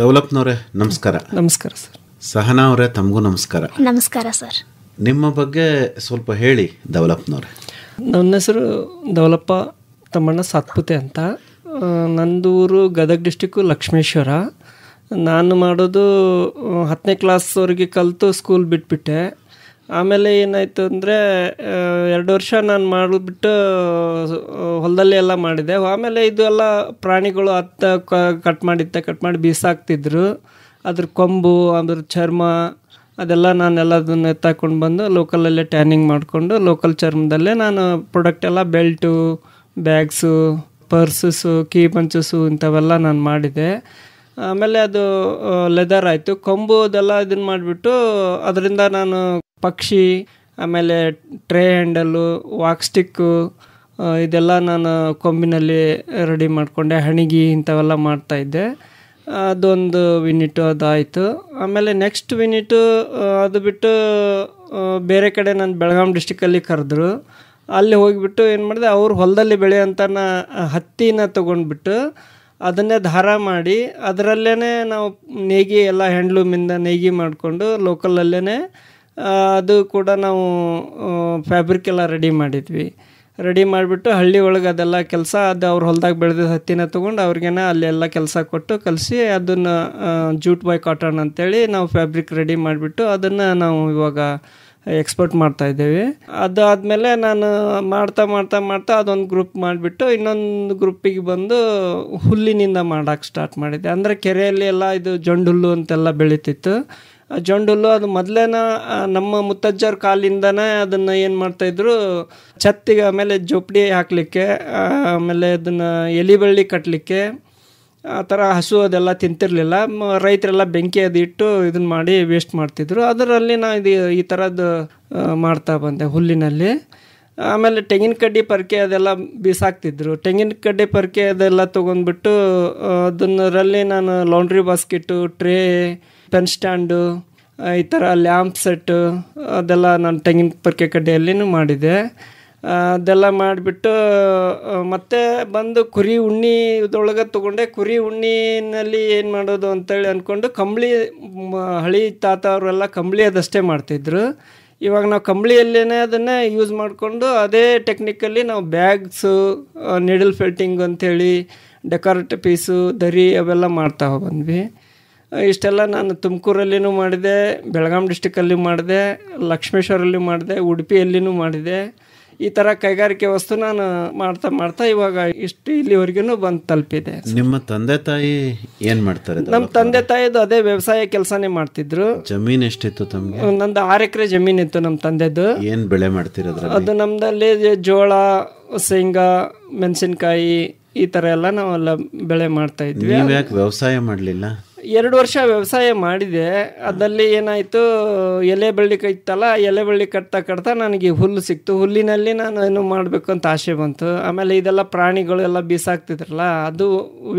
ದೌಲಪ್ನವರೇ ನಮಸ್ಕಾರ. ನಮಸ್ಕಾರ ಸರ್. ಸಹನಾ ಅವರೇ ತಮಗೂ ನಮಸ್ಕಾರ. ನಮಸ್ಕಾರ ಸರ್. ನಿಮ್ಮ ಬಗ್ಗೆ ಸ್ವಲ್ಪ ಹೇಳಿ ದೌಲಪ್ನವರೇ. ನನ್ನ ಹೆಸರು ದೌಲಪ್ಪ ತಮ್ಮಣ್ಣ ಸಾತ್ಪುತೆ ಅಂತ. ನಂದೂರು ಗದಗ ಡಿಸ್ಟಿಕ್ಕು ಲಕ್ಷ್ಮೇಶ್ವರ. ನಾನು ಮಾಡೋದು 10ನೇ ಕ್ಲಾಸ್ವರೆಗೆ ಕಲಿತು ಸ್ಕೂಲ್ ಬಿಟ್ಬಿಟ್ಟೆ. ಆಮೇಲೆ ಏನಾಯಿತು ಅಂದರೆ 2 ವರ್ಷ ನಾನು ಮಾಡಿಬಿಟ್ಟು ಹೊಲದಲ್ಲಿ ಎಲ್ಲ ಮಾಡಿದೆ. ಆಮೇಲೆ ಇದು ಎಲ್ಲ ಪ್ರಾಣಿಗಳು ಕಟ್ ಮಾಡಿ ಬೀಸಾಕ್ತಿದ್ರು. ಅದ್ರ ಕೊಂಬು, ಅದ್ರ ಚರ್ಮ ಅದೆಲ್ಲ ನಾನೆಲ್ಲದನ್ನು ಎತ್ತಾಕೊಂಡು ಬಂದು ಲೋಕಲಲ್ಲೇ ಟ್ಯಾನಿಂಗ್ ಮಾಡಿಕೊಂಡು ಲೋಕಲ್ ಚರ್ಮದಲ್ಲೇ ನಾನು ಪ್ರಾಡಕ್ಟ್ ಎಲ್ಲ ಬೆಲ್ಟು, ಬ್ಯಾಗ್ಸು, ಪರ್ಸಸ್ಸು, ಕೀ ಪಂಚಸ್ಸು ಇಂಥವೆಲ್ಲ ನಾನು ಮಾಡಿದೆ. ಆಮೇಲೆ ಅದು ಲೆದರ್ ಆಯಿತು. ಕೊಂಬು ಅದೆಲ್ಲ ಇದನ್ನು ಮಾಡಿಬಿಟ್ಟು ಅದರಿಂದ ನಾನು ಪಕ್ಷಿ, ಆಮೇಲೆ ಟ್ರೇ ಹ್ಯಾಂಡಲ್ಲು, ವಾಕ್ ಸ್ಟಿಕ್ಕು ಇದೆಲ್ಲ ನಾನು ಕೊಂಬಿನಲ್ಲಿ ರೆಡಿ ಮಾಡಿಕೊಂಡೆ. ಹಣಿಗಿ ಇಂಥವೆಲ್ಲ ಮಾಡ್ತಾಯಿದ್ದೆ. ಅದೊಂದು ಯೂನಿಟು ಅದಾಯಿತು. ಆಮೇಲೆ ನೆಕ್ಸ್ಟ್ ಯೂನಿಟು ಅದು ಬಿಟ್ಟು ಬೇರೆ ಕಡೆ ನಾನು ಬೆಳಗಾಂ ಡಿಸ್ಟಿಕಲ್ಲಿ ಕರೆದ್ರು. ಅಲ್ಲಿ ಹೋಗಿಬಿಟ್ಟು ಏನು ಮಾಡಿದೆ, ಅವ್ರು ಹೊಲದಲ್ಲಿ ಬೆಳೆಯೋಂಥ ಹತ್ತಿನ ತೊಗೊಂಡ್ಬಿಟ್ಟು ಅದನ್ನೇ ದಾರ ಮಾಡಿ ಅದರಲ್ಲೇ ನಾವು ನೇಗಿ ಎಲ್ಲ ಹ್ಯಾಂಡ್ಲೂಮಿಂದ ನೇಗಿ ಮಾಡಿಕೊಂಡು ಲೋಕಲಲ್ಲೇ ಅದು ಕೂಡ ನಾವು ಫ್ಯಾಬ್ರಿಕ್ ಎಲ್ಲ ರೆಡಿ ಮಾಡಿದ್ವಿ. ರೆಡಿ ಮಾಡಿಬಿಟ್ಟು ಹಳ್ಳಿ ಒಳಗೆ ಅದೆಲ್ಲ ಕೆಲಸ, ಅದು ಅವ್ರ ಹೊಲದಾಗ ಬೆಳೆದ ಹತ್ತಿನ ತೊಗೊಂಡು ಅವ್ರಿಗೇನೆ ಅಲ್ಲೆಲ್ಲ ಕೆಲಸ ಕೊಟ್ಟು ಕಲಿಸಿ ಅದನ್ನು ಜೂಟ್ ಬಾಯ್ ಕಾಟನ್ ಅಂತೇಳಿ ನಾವು ಫ್ಯಾಬ್ರಿಕ್ ರೆಡಿ ಮಾಡಿಬಿಟ್ಟು ಅದನ್ನು ನಾವು ಇವಾಗ ಎಕ್ಸ್ಪೋರ್ಟ್ ಮಾಡ್ತಾಯಿದ್ದೇವೆ. ಅದಾದಮೇಲೆ ನಾನು ಮಾಡ್ತಾ ಅದೊಂದು ಗ್ರೂಪ್ ಮಾಡಿಬಿಟ್ಟು ಇನ್ನೊಂದು ಗ್ರೂಪಿಗೆ ಬಂದು ಹುಲ್ಲಿನಿಂದ ಮಾಡೋಕ್ಕೆ ಸ್ಟಾರ್ಟ್ ಮಾಡಿದ್ದೆ. ಅಂದರೆ ಕೆರೆಯಲ್ಲಿ ಎಲ್ಲ ಇದು ಜೊಂಡು ಹುಲ್ಲು ಅಂತೆಲ್ಲ ಬೆಳೀತಿತ್ತು. ಜೊಂಡು ಹುಲ್ಲು ಅದು ಮೊದಲೇನ ನಮ್ಮ ಮುತ್ತಜ್ಜರ ಕಾಲಿಂದನೇ ಅದನ್ನು ಏನು ಮಾಡ್ತಾಯಿದ್ರು, ಛತ್ತಿಗೆ ಆಮೇಲೆ ಜೋಪಡಿ ಹಾಕಲಿಕ್ಕೆ, ಆಮೇಲೆ ಅದನ್ನು ಎಲೆ ಬಳ್ಳಿ ಕಟ್ಟಲಿಕ್ಕೆ, ಆ ಥರ ಹಸು ಅದೆಲ್ಲ ತಿಂತಿರಲಿಲ್ಲ. ರೈತರೆಲ್ಲ ಬೆಂಕಿ ಅದು ಇಟ್ಟು ಇದನ್ನು ಮಾಡಿ ವೇಸ್ಟ್ ಮಾಡ್ತಿದ್ರು. ಅದರಲ್ಲಿ ನಾನು ಈ ಥರದ್ದು ಮಾಡ್ತಾ ಬಂದೆ ಹುಲ್ಲಿನಲ್ಲಿ. ಆಮೇಲೆ ತೆಂಗಿನ ಕಡ್ಡಿ ಪರ್ಕೆ ಅದೆಲ್ಲ ಬೀಸಾಕ್ತಿದ್ರು. ತೆಂಗಿನ ಕಡ್ಡಿ ಪರ್ಕೆ ಅದೆಲ್ಲ ತೊಗೊಂಡ್ಬಿಟ್ಟು ಅದನ್ನಲ್ಲಿ ನಾನು ಲೌಂಡ್ರಿ ಬಾಸ್ಕೆಟು, ಟ್ರೇ, ಪೆನ್ ಸ್ಟ್ಯಾಂಡು, ಈ ಥರ ಲ್ಯಾಂಪ್ ಸೆಟ್ಟು ಅದೆಲ್ಲ ನಾನು ತೆಂಗಿನ ಪರ್ಕೆ ಕಡ್ಡಿಯಲ್ಲಿನೂ ಮಾಡಿದೆ. ಅದೆಲ್ಲ ಮಾಡಿಬಿಟ್ಟು ಮತ್ತೆ ಬಂದು ಕುರಿ ಉಣ್ಣಿ ಇದರೊಳಗೆ ತೊಗೊಂಡೆ. ಕುರಿ ಉಣ್ಣಿನಲ್ಲಿ ಏನು ಮಾಡೋದು ಅಂತೇಳಿ ಅಂದ್ಕೊಂಡು ಕಂಬಳಿ, ಹಳಿ ತಾತ ಅವರೆಲ್ಲ ಕಂಬಳಿ ಅದಷ್ಟೇ ಮಾಡ್ತಿದ್ರು. ಇವಾಗ ನಾವು ಕಂಬಳಿಯಲ್ಲೇ ಅದನ್ನೇ ಯೂಸ್ ಮಾಡಿಕೊಂಡು ಅದೇ ಟೆಕ್ನಿಕಲ್ಲಿ ನಾವು ಬ್ಯಾಗ್ಸು, ನೀಡಲ್ ಫೆಲ್ಟಿಂಗ್ ಅಂಥೇಳಿ ಡೆಕೋರೇಟಿವ್ ಪೀಸು, ದರಿ ಅವೆಲ್ಲ ಮಾಡ್ತಾ ಬಂದ್ವಿ. ಇಷ್ಟೆಲ್ಲ ನಾನು ತುಮಕೂರಲ್ಲಿನೂ ಮಾಡಿದೆ, ಬೆಳಗಾಂ ಡಿಸ್ಟಿಕಲ್ಲಿ ಮಾಡಿದೆ, ಲಕ್ಷ್ಮೇಶ್ವರಲ್ಲಿ ಮಾಡಿದೆ, ಉಡುಪಿಯಲ್ಲಿನೂ ಮಾಡಿದೆ. ಈ ಥರ ಕೈಗಾರಿಕೆ ವಸ್ತು ನಾನು ಮಾಡ್ತಾ ಇವಾಗ ಇಲ್ಲಿವರೆಗೂ ಬಂದು ತಲುಪಿದೆ. ನಿಮ್ಮ ತಂದೆ ತಾಯಿ ಏನು ಮಾಡ್ತಾರೆ? ನಮ್ಮ ತಂದೆ ತಾಯಿದು ಅದೇ ವ್ಯವಸಾಯ ಕೆಲಸನೇ ಮಾಡ್ತಿದ್ರು. ಜಮೀನು ಎಷ್ಟಿತ್ತು ತಮಗೆ? ನಂದು 6 ಎಕರೆ ಜಮೀನಿತ್ತು ನಮ್ಮ ತಂದೆದು. ಏನು ಬೆಳೆ ಮಾಡ್ತಿರೋದ್ರ? ಅದು ನಮ್ಮದಲ್ಲಿ ಜೋಳ, ಶೇಂಗಾ, ಮೆಣಸಿನ್ಕಾಯಿ ಈ ಥರ ಎಲ್ಲ ನಾವೆಲ್ಲ ಬೆಳೆ ಮಾಡ್ತಾಯಿದ್ವಿ. ನೀವು ಯಾಕೆ ವ್ಯವಸಾಯ ಮಾಡಲಿಲ್ಲ? 2 ವರ್ಷ ವ್ಯವಸಾಯ ಮಾಡಿದೆ. ಅದಲ್ಲಿ ಏನಾಯಿತು, ಎಲೆ ಬಳ್ಳಿ ಇತ್ತಲ್ಲ, ಎಲೆ ಬಳ್ಳಿ ಕಟ್ತಾ ನನಗೆ ಹುಲ್ಲು ಸಿಕ್ತು. ಹುಲ್ಲಿನಲ್ಲಿ ನಾನು ಏನು ಮಾಡಬೇಕು ಅಂತ ಆಸೆ ಬಂತು. ಆಮೇಲೆ ಇದೆಲ್ಲ ಪ್ರಾಣಿಗಳು ಎಲ್ಲ ಬೀಸಾಕ್ತಿದ್ರಲ್ಲ, ಅದು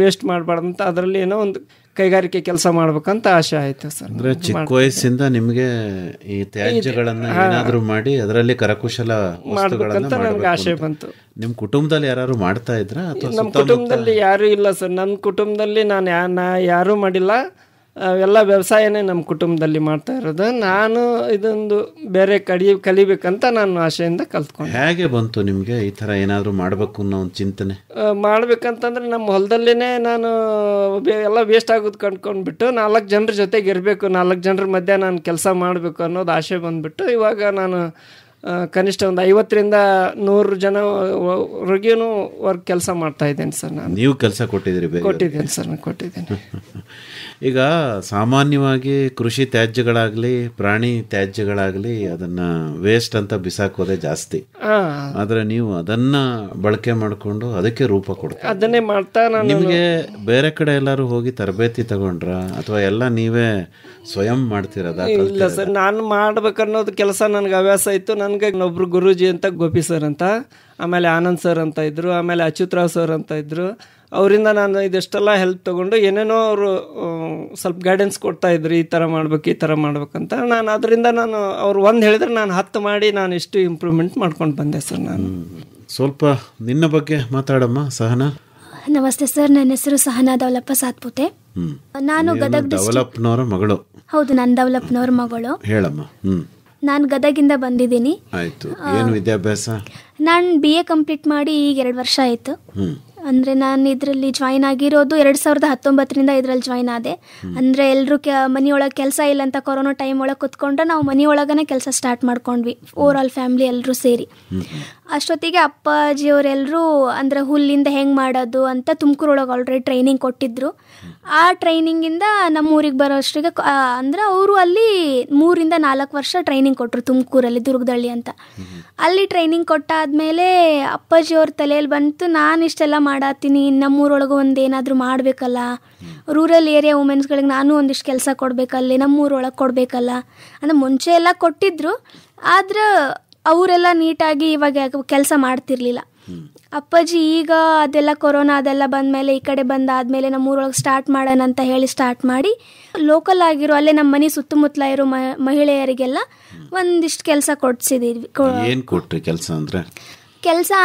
ವೇಸ್ಟ್ ಮಾಡಬಾರ್ದಂತ ಅದರಲ್ಲಿ ಏನೋ ಒಂದು ಕೈಗಾರಿಕೆ ಕೆಲಸ ಮಾಡ್ಬೇಕಂತ ಆಸೆ ಆಯಿತು ಸರ್. ಅಂದರೆ ಚಿಕ್ಕ ವಯಸ್ಸಿಂದ ನಿಮಗೆ ಈ ತ್ಯಾಜ್ಯಗಳನ್ನು ಏನಾದರೂ ಮಾಡಿ ಅದರಲ್ಲಿ ಕರಕುಶಲ ಮಾಡ್ಬೇಕಂತ ನನಗೆ ಆಸೆ ಬಂತು. ನಿಮ್ಮ ಕುಟುಂಬದಲ್ಲಿ ಯಾರು ಮಾಡ್ತಾ ಇದ್ರಾ? ನಮ್ಮ ಕುಟುಂಬದಲ್ಲಿ ಯಾರೂ ಇಲ್ಲ ಸರ್. ನನ್ನ ಕುಟುಂಬದಲ್ಲಿ ನಾನು ಯಾರೂ ಮಾಡಿಲ್ಲ. ಎಲ್ಲ ವ್ಯವಸಾಯನೇ ನಮ್ಮ ಕುಟುಂಬದಲ್ಲಿ ಮಾಡ್ತಾ ಇರೋದು. ನಾನು ಇದೊಂದು ಬೇರೆ ಕಲಿಬೇಕಂತ ನಾನು ಆಸೆಯಿಂದ ಕಲ್ತ್ಕೊಂಡೆ. ಹೇಗೆ ಬಂತು ನಿಮಗೆ ಈ ಥರ ಏನಾದರೂ ಮಾಡಬೇಕು ಅನ್ನೋ ಒಂದು ಚಿಂತನೆ? ಮಾಡ್ಬೇಕಂತಂದ್ರೆ ನಮ್ಮ ಹೊಲದಲ್ಲೇ ನಾನು ಎಲ್ಲ ವೇಸ್ಟ್ ಆಗೋದು ಕಂಡ್ಕೊಂಡ್ಬಿಟ್ಟು 4 ಜನರ ಜೊತೆಗೆ ಇರಬೇಕು, 4 ಜನರ ಮಧ್ಯೆ ನಾನು ಕೆಲಸ ಮಾಡಬೇಕು ಅನ್ನೋದು ಆಸೆ ಬಂದುಬಿಟ್ಟು ಇವಾಗ ನಾನು ಕನಿಷ್ಠ ಒಂದು 50ರಿಂದ 100 ಜನವರೆಗೂ ವರ್ಕ್ ಕೆಲಸ ಮಾಡ್ತಾ ಇದ್ದೇನೆ ಸರ್. ನಾನು ನೀವು ಕೆಲಸ ಕೊಟ್ಟಿದ್ದೀನಿ ಸರ್, ನಾನು ಕೊಟ್ಟಿದ್ದೀನಿ. ಈಗ ಸಾಮಾನ್ಯವಾಗಿ ಕೃಷಿ ತ್ಯಾಜ್ಯಗಳಾಗಲಿ ಪ್ರಾಣಿ ತ್ಯಾಜ್ಯಗಳಾಗಲಿ ಅದನ್ನು ವೇಸ್ಟ್ ಅಂತ ಬಿಸಾಕೋದೇ ಜಾಸ್ತಿ. ಆದರೆ ನೀವು ಅದನ್ನು ಬಳಕೆ ಮಾಡಿಕೊಂಡು ಅದಕ್ಕೆ ರೂಪ ಕೊಡ್ತೀವಿ. ಅದನ್ನೇ ಮಾಡ್ತಾ ನಾನು. ನಿಮಗೆ ಬೇರೆ ಕಡೆ ಎಲ್ಲರೂ ಹೋಗಿ ತರಬೇತಿ ತಗೊಂಡ್ರ ಅಥವಾ ಎಲ್ಲ ನೀವೇ ಸ್ವಯಂ ಮಾಡ್ತಿರೋದ? ಇಲ್ಲ ಸರ್, ನಾನು ಮಾಡ್ಬೇಕನ್ನೋದು ಕೆಲಸ ನನಗೆ ಹವ್ಯಾಸ ಇತ್ತು. ನನಗೆ ಒಬ್ಬರು ಗುರೂಜಿ ಅಂತ ಗೋಪಿ ಸರ್ ಅಂತ, ಆಮೇಲೆ ಆನಂದ್ ಸರ್ ಅಂತ ಇದ್ದರು, ಆಮೇಲೆ ಅಚ್ಯುತರಾವ್ ಸರ್ ಅಂತ ಇದ್ದರು. ಅವರಿಂದ ನಾನು ಇದೆಷ್ಟೆಲ್ಲ ಹೆಲ್ಪ್ ತೊಗೊಂಡು ಏನೇನೋ ಅವರು ಸ್ವಲ್ಪ ಗೈಡೆನ್ಸ್ ಕೊಡ್ತಾಯಿದ್ರು, ಈ ಥರ ಮಾಡ್ಬೇಕಂತ. ನಾನು ಅದರಿಂದ ಅವ್ರು ಒಂದು ಹೇಳಿದ್ರೆ ನಾನು 10 ಮಾಡಿ ನಾನು ಇಷ್ಟು ಇಂಪ್ರೂವ್ಮೆಂಟ್ ಮಾಡ್ಕೊಂಡು ಬಂದೆ ಸರ್. ನಾನು ಸ್ವಲ್ಪ ನಿನ್ನ ಬಗ್ಗೆ ಮಾತಾಡಮ್ಮ ಸಹನಾ. ನಮಸ್ತೆ ಸರ್, ನನ್ನ ಹೆಸರು ಸಹನಾ ದೌಲಪ್ಪ ಸಾತ್ಪುತೆ. ನಾನು ಗದಗ್ ದೌಲಪ್ಪನವರ ಮಗಳು. ಹೌದು, ನಾನು ದೌಲಪ್ಪನವ್ರ ಮಗಳು. ಹೇಳಮ್ಮ. ನಾನು ಗದಗಿಂದ ಬಂದಿದ್ದೀನಿ. ಆಯ್ತು. ಏನು ವಿದ್ಯಾಭ್ಯಾಸ? ನಾನು BA ಕಂಪ್ಲೀಟ್ ಮಾಡಿ ಈಗ 2 ವರ್ಷ ಆಯಿತು. ಅಂದರೆ ನಾನು ಇದರಲ್ಲಿ ಜಾಯ್ನ್ ಆಗಿರೋದು 2019ರಿಂದ ಇದರಲ್ಲಿ ಜಾಯ್ನ್ ಆದೆ. ಅಂದರೆ ಎಲ್ಲರೂ ಮನೆಯೊಳಗೆ ಕೆಲಸ ಇಲ್ಲ ಅಂತ ಕೊರೋನಾ ಟೈಮ್ ಒಳಗೆ ಕುತ್ಕೊಂಡ್ರೆ ನಾವು ಮನೆಯೊಳಗನೆ ಕೆಲಸ ಸ್ಟಾರ್ಟ್ ಮಾಡ್ಕೊಂಡ್ವಿ, ಓವರ್ ಆಲ್ ಫ್ಯಾಮಿಲಿ ಎಲ್ಲರೂ ಸೇರಿ. ಅಷ್ಟೊತ್ತಿಗೆ ಅಪ್ಪಾಜಿಯವರೆಲ್ಲರೂ ಅಂದರೆ ಹುಲ್ಲಿಂದ ಹೆಂಗೆ ಮಾಡೋದು ಅಂತ ತುಮಕೂರೊಳಗೆ ಆಲ್ರೆಡಿ ಟ್ರೈನಿಂಗ್ ಕೊಟ್ಟಿದ್ರು. ಆ ಟ್ರೈನಿಂಗಿಂದ ನಮ್ಮ ಊರಿಗೆ ಬರೋ ಅಷ್ಟಿಗೆ ಅಂದರೆ ಅವರು ಅಲ್ಲಿ 3ರಿಂದ 4 ವರ್ಷ ಟ್ರೈನಿಂಗ್ ಕೊಟ್ಟರು ತುಮಕೂರಲ್ಲಿ, ದುರ್ಗದಳ್ಳಿ ಅಂತ. ಅಲ್ಲಿ ಟ್ರೈನಿಂಗ್ ಕೊಟ್ಟಾದಮೇಲೆ ಅಪ್ಪಾಜಿಯವ್ರ ತಲೆಯಲ್ಲಿ ಬಂತು, ನಾನು ಇಷ್ಟೆಲ್ಲ ಮಾಡತ್ತೀನಿ, ನಮ್ಮೂರೊಳಗೆ ಒಂದು ಏನಾದರೂ ಮಾಡಬೇಕಲ್ಲ, ರೂರಲ್ ಏರಿಯಾ ವುಮೆನ್ಸ್ಗಳಿಗೆ ನಾನು ಒಂದಿಷ್ಟು ಕೆಲಸ ಕೊಡಬೇಕಲ್ಲಿ, ನಮ್ಮೂರೊಳಗೆ ಕೊಡಬೇಕಲ್ಲ ಅಂದರೆ ಮುಂಚೆ ಎಲ್ಲ ಕೊಟ್ಟಿದ್ರು. ಆದ್ರೆ ಅವರೆಲ್ಲ ನೀಟಾಗಿ ಇವಾಗ ಕೆಲಸ ಮಾಡ್ತಿರ್ಲಿಲ್ಲ. ಅಪ್ಪಾಜಿ ಈಗ ಅದೆಲ್ಲ ಕೊರೋನಾ ಅದೆಲ್ಲ ಬಂದಮೇಲೆ ಈ ಕಡೆ ಬಂದಾದಮೇಲೆ ನಮ್ಮೂರೊಳಗೆ ಸ್ಟಾರ್ಟ್ ಮಾಡೋಣ ಅಂತ ಹೇಳಿ ಸ್ಟಾರ್ಟ್ ಮಾಡಿ ಲೋಕಲ್ ಆಗಿರೋ ಅಲ್ಲೇ ನಮ್ಮ ಮನೆ ಸುತ್ತಮುತ್ತಲ ಇರೋ ಮಹಿಳೆಯರಿಗೆಲ್ಲ ಒಂದಿಷ್ಟು ಕೆಲಸ ಕೊಡ್ಸಿದ್ದೀವಿ. ಏನು ಕೊಟ್ರಿ ಕೆಲಸ?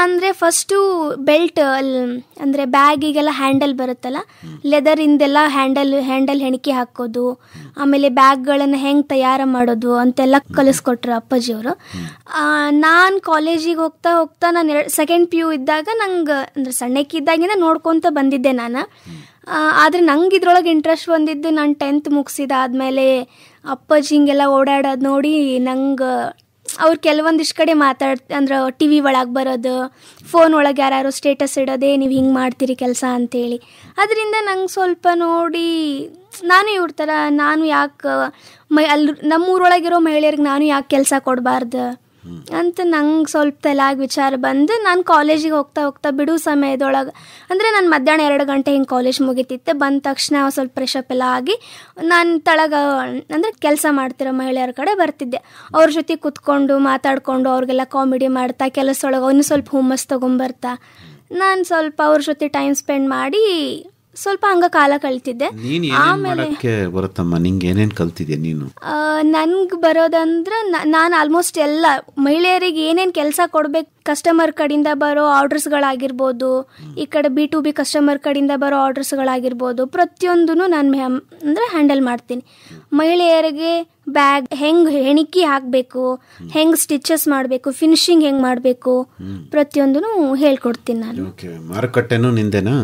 ಅಂದರೆ ಫಸ್ಟು ಬೆಲ್ಟ್ ಅಂದರೆ ಬ್ಯಾಗಿಗೆಲ್ಲ ಹ್ಯಾಂಡಲ್ ಬರುತ್ತಲ್ಲ, ಲೆದರಿಂದೆಲ್ಲ ಹ್ಯಾಂಡಲ್ ಹೆಣಿಕೆ ಹಾಕೋದು, ಆಮೇಲೆ ಬ್ಯಾಗ್ಗಳನ್ನು ಹೆಂಗೆ ತಯಾರು ಮಾಡೋದು ಅಂತೆಲ್ಲ ಕಲಿಸ್ಕೊಟ್ರು ಅಪ್ಪಾಜಿಯವರು. ನಾನು ಕಾಲೇಜಿಗೆ ಹೋಗ್ತಾ ನಾನು ಸೆಕೆಂಡ್ PU ಇದ್ದಾಗ ನಂಗೆ ಅಂದರೆ ಸಣ್ಣಕ್ಕಿದ್ದಾಗಿಂದ ನೋಡ್ಕೊತ ಬಂದಿದ್ದೆ ನಾನು. ಆದರೆ ನಂಗೆ ಇದ್ರೊಳಗೆ ಇಂಟ್ರೆಸ್ಟ್ ಬಂದಿದ್ದು ನಾನು 10th ಮುಗಿಸಿದಾದ್ಮೇಲೆ ಅಪ್ಪಾಜಿ ಹಿಂಗೆಲ್ಲ ಓಡಾಡೋದು ನೋಡಿ ನಂಗೆ ಅವ್ರು ಕೆಲವೊಂದಿಷ್ಟು ಕಡೆ ಅಂದ್ರೆ TV ಒಳಗೆ ಬರೋದು, ಫೋನ್ ಒಳಗೆ ಯಾರು ಸ್ಟೇಟಸ್ ಇಡೋದೇ ನೀವು ಹಿಂಗೆ ಮಾಡ್ತೀರಿ ಕೆಲಸ ಅಂತೇಳಿ. ಅದರಿಂದ ನಂಗೆ ಸ್ವಲ್ಪ ನೋಡಿ ನಾನು ಇವ್ರ ಥರ ನಾನು ಯಾಕೆ ಅಲ್ಲಿ ನಮ್ಮೂರೊಳಗಿರೋ ಮಹಿಳೆಯರಿಗೆ ನಾನು ಯಾಕೆ ಕೆಲಸ ಕೊಡಬಾರ್ದು ಅಂತ ನಂಗೆ ಸ್ವಲ್ಪ ತಲೆಯಾಗಿ ವಿಚಾರ ಬಂದು ನಾನು ಕಾಲೇಜಿಗೆ ಹೋಗ್ತಾ ಬಿಡು ಸಮಯದೊಳಗೆ ಅಂದರೆ ನಾನು ಮಧ್ಯಾಹ್ನ 2 ಗಂಟೆ ಹಿಂಗೆ ಕಾಲೇಜ್ ಮುಗಿತಿತ್ತೆ. ಬಂದ ತಕ್ಷಣ ಸ್ವಲ್ಪ ಫ್ರೆಶಪ್ ಎಲ್ಲ ಆಗಿ ನಾನು ಅಂದರೆ ಕೆಲಸ ಮಾಡ್ತಿರೋ ಮಹಿಳೆಯರ ಕಡೆ ಬರ್ತಿದ್ದೆ. ಅವ್ರ ಜೊತೆ ಕುತ್ಕೊಂಡು ಮಾತಾಡಿಕೊಂಡು ಅವ್ರಿಗೆಲ್ಲ ಕಾಮಿಡಿ ಮಾಡ್ತಾ ಕೆಲಸದೊಳಗೆ ಅವನು ಸ್ವಲ್ಪ ಹುಮ್ಮಸ್ ತೊಗೊಂಬರ್ತಾ ನಾನು ಸ್ವಲ್ಪ ಅವ್ರ ಜೊತೆ ಟೈಮ್ ಸ್ಪೆಂಡ್ ಮಾಡಿ ಸ್ವಲ್ಪ ಹಂಗ ಕಾಲ ಕಳ್ತಿದ್ದೆ. ಆಮೇಲೆ ಬರುತ್ತಮ್ಮ, ನಿಂಗೆ ಏನೇನು ಕಲ್ತಿದ್ಯಾ ನೀನು? ನನ್ಗೆ ಬರೋದಂದ್ರೆ ನಾನು ಆಲ್ಮೋಸ್ಟ್ ಎಲ್ಲ ಮಹಿಳೆಯರಿಗೆ ಏನೇನು ಕೆಲಸ ಕೊಡ್ಬೇಕು, ಕಸ್ಟಮರ್ ಕಡೆಯಿಂದ ಬರೋ ಆರ್ಡರ್ಸ್ಗಳಾಗಿರ್ಬೋದು, ಈ ಕಡೆ B2B ಕಸ್ಟಮರ್ ಕಡೆಯಿಂದ ಬರೋ ಆರ್ಡರ್ಸ್ಗಳಾಗಿರ್ಬೋದು, ಪ್ರತಿಯೊಂದೂ ನಾನು ಅಂದರೆ ಹ್ಯಾಂಡಲ್ ಮಾಡ್ತೀನಿ. ಮಹಿಳೆಯರಿಗೆ ಬ್ಯಾಗ್ ಹೆಂಗೆ ಹೆಣಿಕೆ ಹಾಕಬೇಕು, ಹೆಂಗೆ ಸ್ಟಿಚಸ್ ಮಾಡಬೇಕು, ಫಿನಿಶಿಂಗ್ ಹೆಂಗೆ ಮಾಡಬೇಕು, ಪ್ರತಿಯೊಂದೂ ಹೇಳ್ಕೊಡ್ತೀನಿ ನಾನು. ಮಾರುಕಟ್ಟೆನೂ ನಿಂದೇನಾ?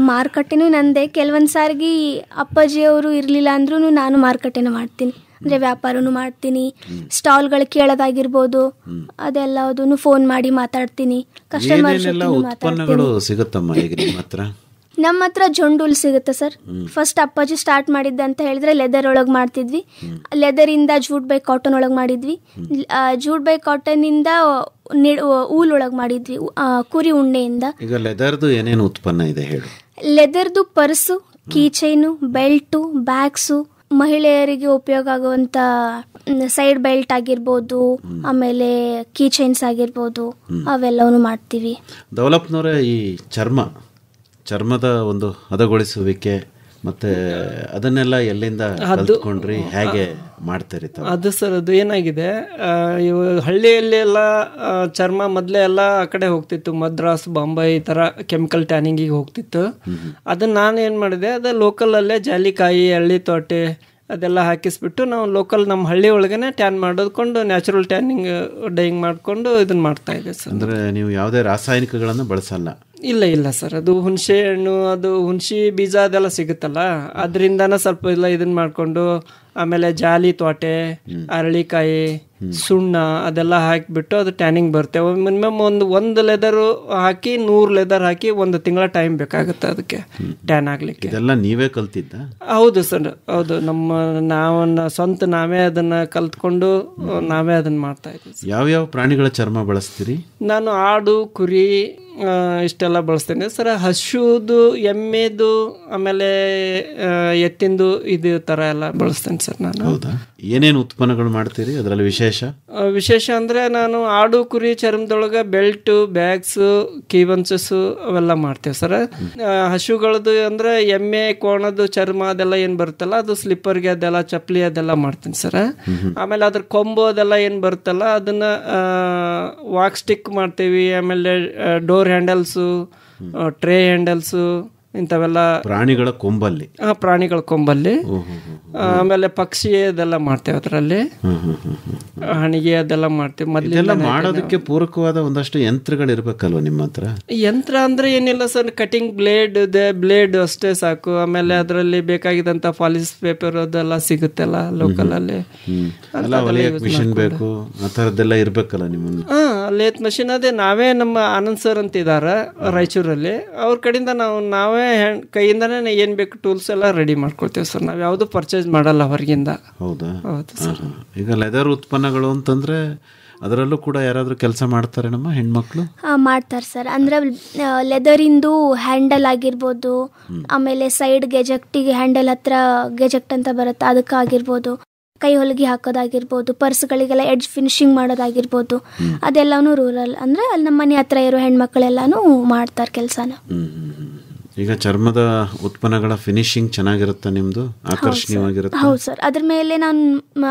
ಮಾರುಕಟ್ಟೆನೂ ನಂದೇ. ಕೆಲವೊಂದು ಸಾರಿಗೆ ಅಪ್ಪಾಜಿಯವರು ಇರಲಿಲ್ಲ ಅಂದ್ರೂ ನಾನು ಮಾರುಕಟ್ಟೆನೂ ಮಾಡ್ತೀನಿ, ಅಂದರೆ ವ್ಯಾಪಾರನೂ ಮಾಡ್ತೀನಿ. ಸ್ಟಾಲ್ಗಳು ಕೇಳೋದಾಗಿರ್ಬೋದು ಅದೆಲ್ಲದನ್ನು ಫೋನ್ ಮಾಡಿ ಮಾತಾಡ್ತೀನಿ. ಕಸ್ಟಮರ್ ಉತ್ಪನ್ನಗಳು ಸಿಗುತ್ತಮ್ಮ ಈಗ ನಿಮ್ಮ ಹತ್ರ? ನಮ್ಮ ಹತ್ರ ಜೊಂಡುಲ್ ಸಿಗುತ್ತೆ ಸರ್. ಫಸ್ಟ್ ಅಪ್ಪಾಜಿ ಸ್ಟಾರ್ಟ್ ಮಾಡಿದ್ದೆ ಅಂತ ಹೇಳಿದ್ರೆ ಲೆದರ್ ಒಳಗೆ ಮಾಡ್ತಿದ್ವಿ, ಲೆದರಿಂದ ಜೂಟ್ ಬೈ ಕಾಟನ್ ಒಳಗೆ ಮಾಡಿದ್ವಿ, ಜೂಟ್ ಬೈ ಕಾಟನ್ನಿಂದ ಊಲ್ ಒಳಗೆ ಮಾಡಿದ್ವಿ, ಕುರಿ ಉಣ್ಣೆಯಿಂದ. ಈಗ ಲೆದರ್ದು ಏನೇನು ಉತ್ಪನ್ನ ಇದೆ ಹೇಳು? ಲೆದರ್ದು purse, key chain, belt, bags, ಮಹಿಳೆಯರಿಗೆ ಉಪಯೋಗ ಆಗುವಂಥ ಸೈಡ್ ಬೆಲ್ಟ್ ಆಗಿರ್ಬೋದು, ಆಮೇಲೆ ಕೀ ಚೈನ್ಸ್ ಆಗಿರ್ಬೋದು, ಅವೆಲ್ಲವೂ ಮಾಡ್ತೀವಿ. ದೌಲಪ್ಪನವರೇ, ಈ ಚರ್ಮದ ಒಂದು ಹದಗೊಳಿಸುವಿಕೆ ಮತ್ತೆ ಅದನ್ನೆಲ್ಲ ಎಲ್ಲಿಂದ ಕಲ್ತ್ಕೊಂಡ್ರಿ, ಹೇಗೆ ಮಾಡ್ತೀರಿ? ಅದು ಸರ್, ಅದು ಏನಾಗಿದೆ, ಹಳ್ಳಿಯಲ್ಲೆಲ್ಲ ಚರ್ಮ ಮೊದಲೇ ಎಲ್ಲ ಆ ಕಡೆ ಹೋಗ್ತಿತ್ತು, ಮದ್ರಾಸ್, ಬಾಂಬೆ ಈ ಥರ ಕೆಮಿಕಲ್ ಟ್ಯಾನಿಂಗಿಗೆ ಹೋಗ್ತಿತ್ತು. ಅದನ್ನು ನಾನು ಏನು ಮಾಡಿದೆ, ಅದು ಲೋಕಲಲ್ಲೇ ಜಾಲಿಕಾಯಿ, ಹಳ್ಳಿ ತೋಟೆ ಅದೆಲ್ಲ ಹಾಕಿಸ್ಬಿಟ್ಟು ನಾವು ಲೋಕಲ್ ನಮ್ಮ ಹಳ್ಳಿ ಒಳಗನೆ ಟ್ಯಾನ್ ಮಾಡೋದ್ಕೊಂಡು ನ್ಯಾಚುರಲ್ ಟ್ಯಾನಿಂಗ್ ಡೈಯಿಂಗ್ ಮಾಡಿಕೊಂಡು ಇದನ್ನು ಮಾಡ್ತಾ ಇದೆ ಸರ್. ಅಂದರೆ ನೀವು ಯಾವುದೇ ರಾಸಾಯನಿಕಗಳನ್ನು ಬಳಸಲ್ಲ? ಇಲ್ಲ ಸರ್, ಅದು ಹುಣಸೆ ಹಣ್ಣು, ಅದು ಹುಣಸೆ ಬೀಜ ಅದೆಲ್ಲ ಸಿಗುತ್ತಲ್ಲ, ಅದರಿಂದನೇ ಸ್ವಲ್ಪ ಎಲ್ಲ ಇದನ್ನು ಮಾಡಿಕೊಂಡು, ಆಮೇಲೆ ಜಾಲಿ ತೋಟೆ, ಅರಳಿಕಾಯಿ, ಸುಣ್ಣ ಅದೆಲ್ಲ ಹಾಕಿಬಿಟ್ಟು ಅದು ಟ್ಯಾನಿಂಗ್ ಬರುತ್ತೆ. ಮಿನಿಮಮ್ ಒಂದು ಲೆದರು ಹಾಕಿ 100 ಲೆದರ್ ಹಾಕಿ 1 ತಿಂಗಳ ಟೈಮ್ ಬೇಕಾಗುತ್ತೆ ಅದಕ್ಕೆ ಟ್ಯಾನ್ ಆಗ್ಲಿಕ್ಕೆ. ಇದೆಲ್ಲ ನೀವೇ ಕಲ್ತಿದ್ದ? ಹೌದು ಸರ್, ಹೌದು. ನಾವೇ ಅದನ್ನ ಕಲ್ತ್ಕೊಂಡು ನಾವೇ ಅದನ್ನ ಮಾಡ್ತಾ ಇದ್ದೀವಿ. ಯಾವ್ಯಾವ ಪ್ರಾಣಿಗಳ ಚರ್ಮ ಬಳಸ್ತೀರಿ? ನಾನು ಆಡು, ಕುರಿ ಇಷ್ಟೆಲ್ಲ ಬಳಸ್ತೇನೆ ಸರ್. ಹಸುದು, ಎಮ್ಮೆದು, ಆಮೇಲೆ ಎತ್ತಿಂದು ಇದು ಥರ ಎಲ್ಲ ಬಳಸ್ತೇನೆ ಸರ್ ನಾನು. ಹೌದಾ? ಏನೇನು ಉತ್ಪನ್ನಗಳು ಮಾಡ್ತೀರಿ ಅದರಲ್ಲಿ ವಿಶೇಷ ಅಂದರೆ ನಾನು ಆಡು ಕುರಿ ಚರ್ಮದೊಳಗೆ ಬೆಲ್ಟು, ಬ್ಯಾಗ್ಸು, ಕೀಬನ್ಸಸ್ಸು ಅವೆಲ್ಲ ಮಾಡ್ತೇವೆ ಸರ್. ಹಸುಗಳದ್ದು ಅಂದರೆ ಎಮ್ಮೆ ಕೋಣದ್ದು ಚರ್ಮ ಅದೆಲ್ಲ ಏನು ಬರುತ್ತಲ್ಲ, ಅದು ಸ್ಲಿಪ್ಪರ್ಗೆ ಅದೆಲ್ಲ ಚಪ್ಪಲಿ ಅದೆಲ್ಲ ಮಾಡ್ತೀನಿ ಸರ್. ಆಮೇಲೆ ಅದ್ರ ಕೊಂಬು ಅದೆಲ್ಲ ಏನು ಬರುತ್ತಲ್ಲ ಅದನ್ನು ವಾಕ್ ಸ್ಟಿಕ್ ಮಾಡ್ತೀವಿ. ಆಮೇಲೆ ಡೋರ್ ಹ್ಯಾಂಡಲ್ಸು, ಟ್ರೇ ಹ್ಯಾಂಡಲ್ಸು ಇಂಥವೆಲ್ಲ ಪ್ರಾಣಿಗಳ ಕೊಂಬಲ್ಲಿ ಪ್ರಾಣಿಗಳ ಕೊಂಬಲ್ಲಿ. ಆಮೇಲೆ ಪಕ್ಷಿ ಅದೆಲ್ಲ ಮಾಡ್ತೇವೆ, ಅದರಲ್ಲಿ ಹಣಿಗೆ ಅದೆಲ್ಲ ಮಾಡ್ತೇವೆ. ಮೊದಲೆಲ್ಲ ಮಾಡೋದಕ್ಕೆ ಪೂರಕವಾದ ಒಂದಷ್ಟು ಯಂತ್ರಗಳು ಇರ್ಬೇಕಲ್ವ ನಿಮ್ಮ ಹತ್ರ? ಯಂತ್ರ ಅಂದ್ರೆ ಏನಿಲ್ಲ ಸರ್, ಕಟಿಂಗ್ ಬ್ಲೇಡ್ ಇದೆ, ಬ್ಲೇಡ್ ಅಷ್ಟೇ ಸಾಕು. ಆಮೇಲೆ ಅದರಲ್ಲಿ ಬೇಕಾಗಿದ್ದಂತ ಪಾಲಿಶ್ ಪೇಪರ್ ಅದೆಲ್ಲ ಸಿಗುತ್ತಲ್ಲ ಲೋಕಲ್ ಅಲ್ಲಿ. ಮಿಷಿನ್ ಬೇಕು ಆ ಥರದ್ದೆಲ್ಲ ಇರ್ಬೇಕಲ್ಲ ನಿಮ್ಮ? ಲೇತ್ ಮಷಿನ್ ಅದೇ ನಾವೇ, ನಮ್ಮ ಆನಂದ್ ಸರ್ ಅಂತ ಇದಾರೆ ರಾಯಚೂರಲ್ಲಿ, ಅವ್ರ ಕಡೆಯಿಂದ ನಾವೇ ಕೈಯಿಂದಾನೇ ಏನ್ ಬೇಕು ಟೂಲ್ಸ್ ಎಲ್ಲ ರೆಡಿ ಮಾಡ್ಕೊಳ್ತೇವೆ ಸರ್. ನಾವ್ ಯಾವ್ದು ಪರ್ಚೇಸ್ ಮಾಡಲ್ಲ ಹೊರಗಿಂದ. ಹೌದಾ? ಈಗ ಲೆದರ್ ಉತ್ಪನ್ನಗಳು ಅಂತಂದ್ರೆ ಅದರಲ್ಲೂ ಕೂಡ ಯಾರಾದ್ರೂ ಕೆಲಸ ಮಾಡ್ತಾರೆ ನಮ್ಮ ಹೆಣ್ಮಕ್ಳು? ಮಾಡ್ತಾರೆ ಸರ್. ಅಂದ್ರೆ ಲೆದರಿಂದು ಹ್ಯಾಂಡಲ್ ಆಗಿರ್ಬೋದು, ಆಮೇಲೆ ಸೈಡ್ ಗೆಜೆಕ್ಟಿಗೆ ಹ್ಯಾಂಡಲ್ ಹತ್ರ ಗೆಜೆಕ್ಟ್ ಅಂತ ಬರುತ್ತೆ ಅದಕ್ಕಾಗಿರ್ಬೋದು, ಕೈ ಹೊಲಿಗೆ ಹಾಕೋದಾಗಿರ್ಬೋದು, ಪರ್ಸ್ಗಳಿಗೆಲ್ಲ ಎಡ್ಜ್ ಫಿನಿಶಿಂಗ್ ಮಾಡೋದಾಗಿರ್ಬೋದು, ಅದೆಲ್ಲನೂ ರೂರಲ್ ಅಂದ್ರೆ ಅಲ್ಲಿ ನಮ್ಮ ಮನೆ ಹತ್ರ ಇರೋ ಹೆಣ್ಮಕ್ಳೆಲ್ಲಾನು ಮಾಡ್ತಾರೆ ಕೆಲಸನ. ಈಗ ಚರ್ಮದ ಉತ್ಪನ್ನಗಳ ಫಿನಿಶಿಂಗ್ ಚೆನ್ನಾಗಿರುತ್ತೆ ನಿಮ್ದು, ಆಕರ್ಷಣೀಯವಾಗಿರುತ್ತೆ? ಹೌದು ಸರ್. ಅದ್ರ ಮೇಲೆ ನಾನು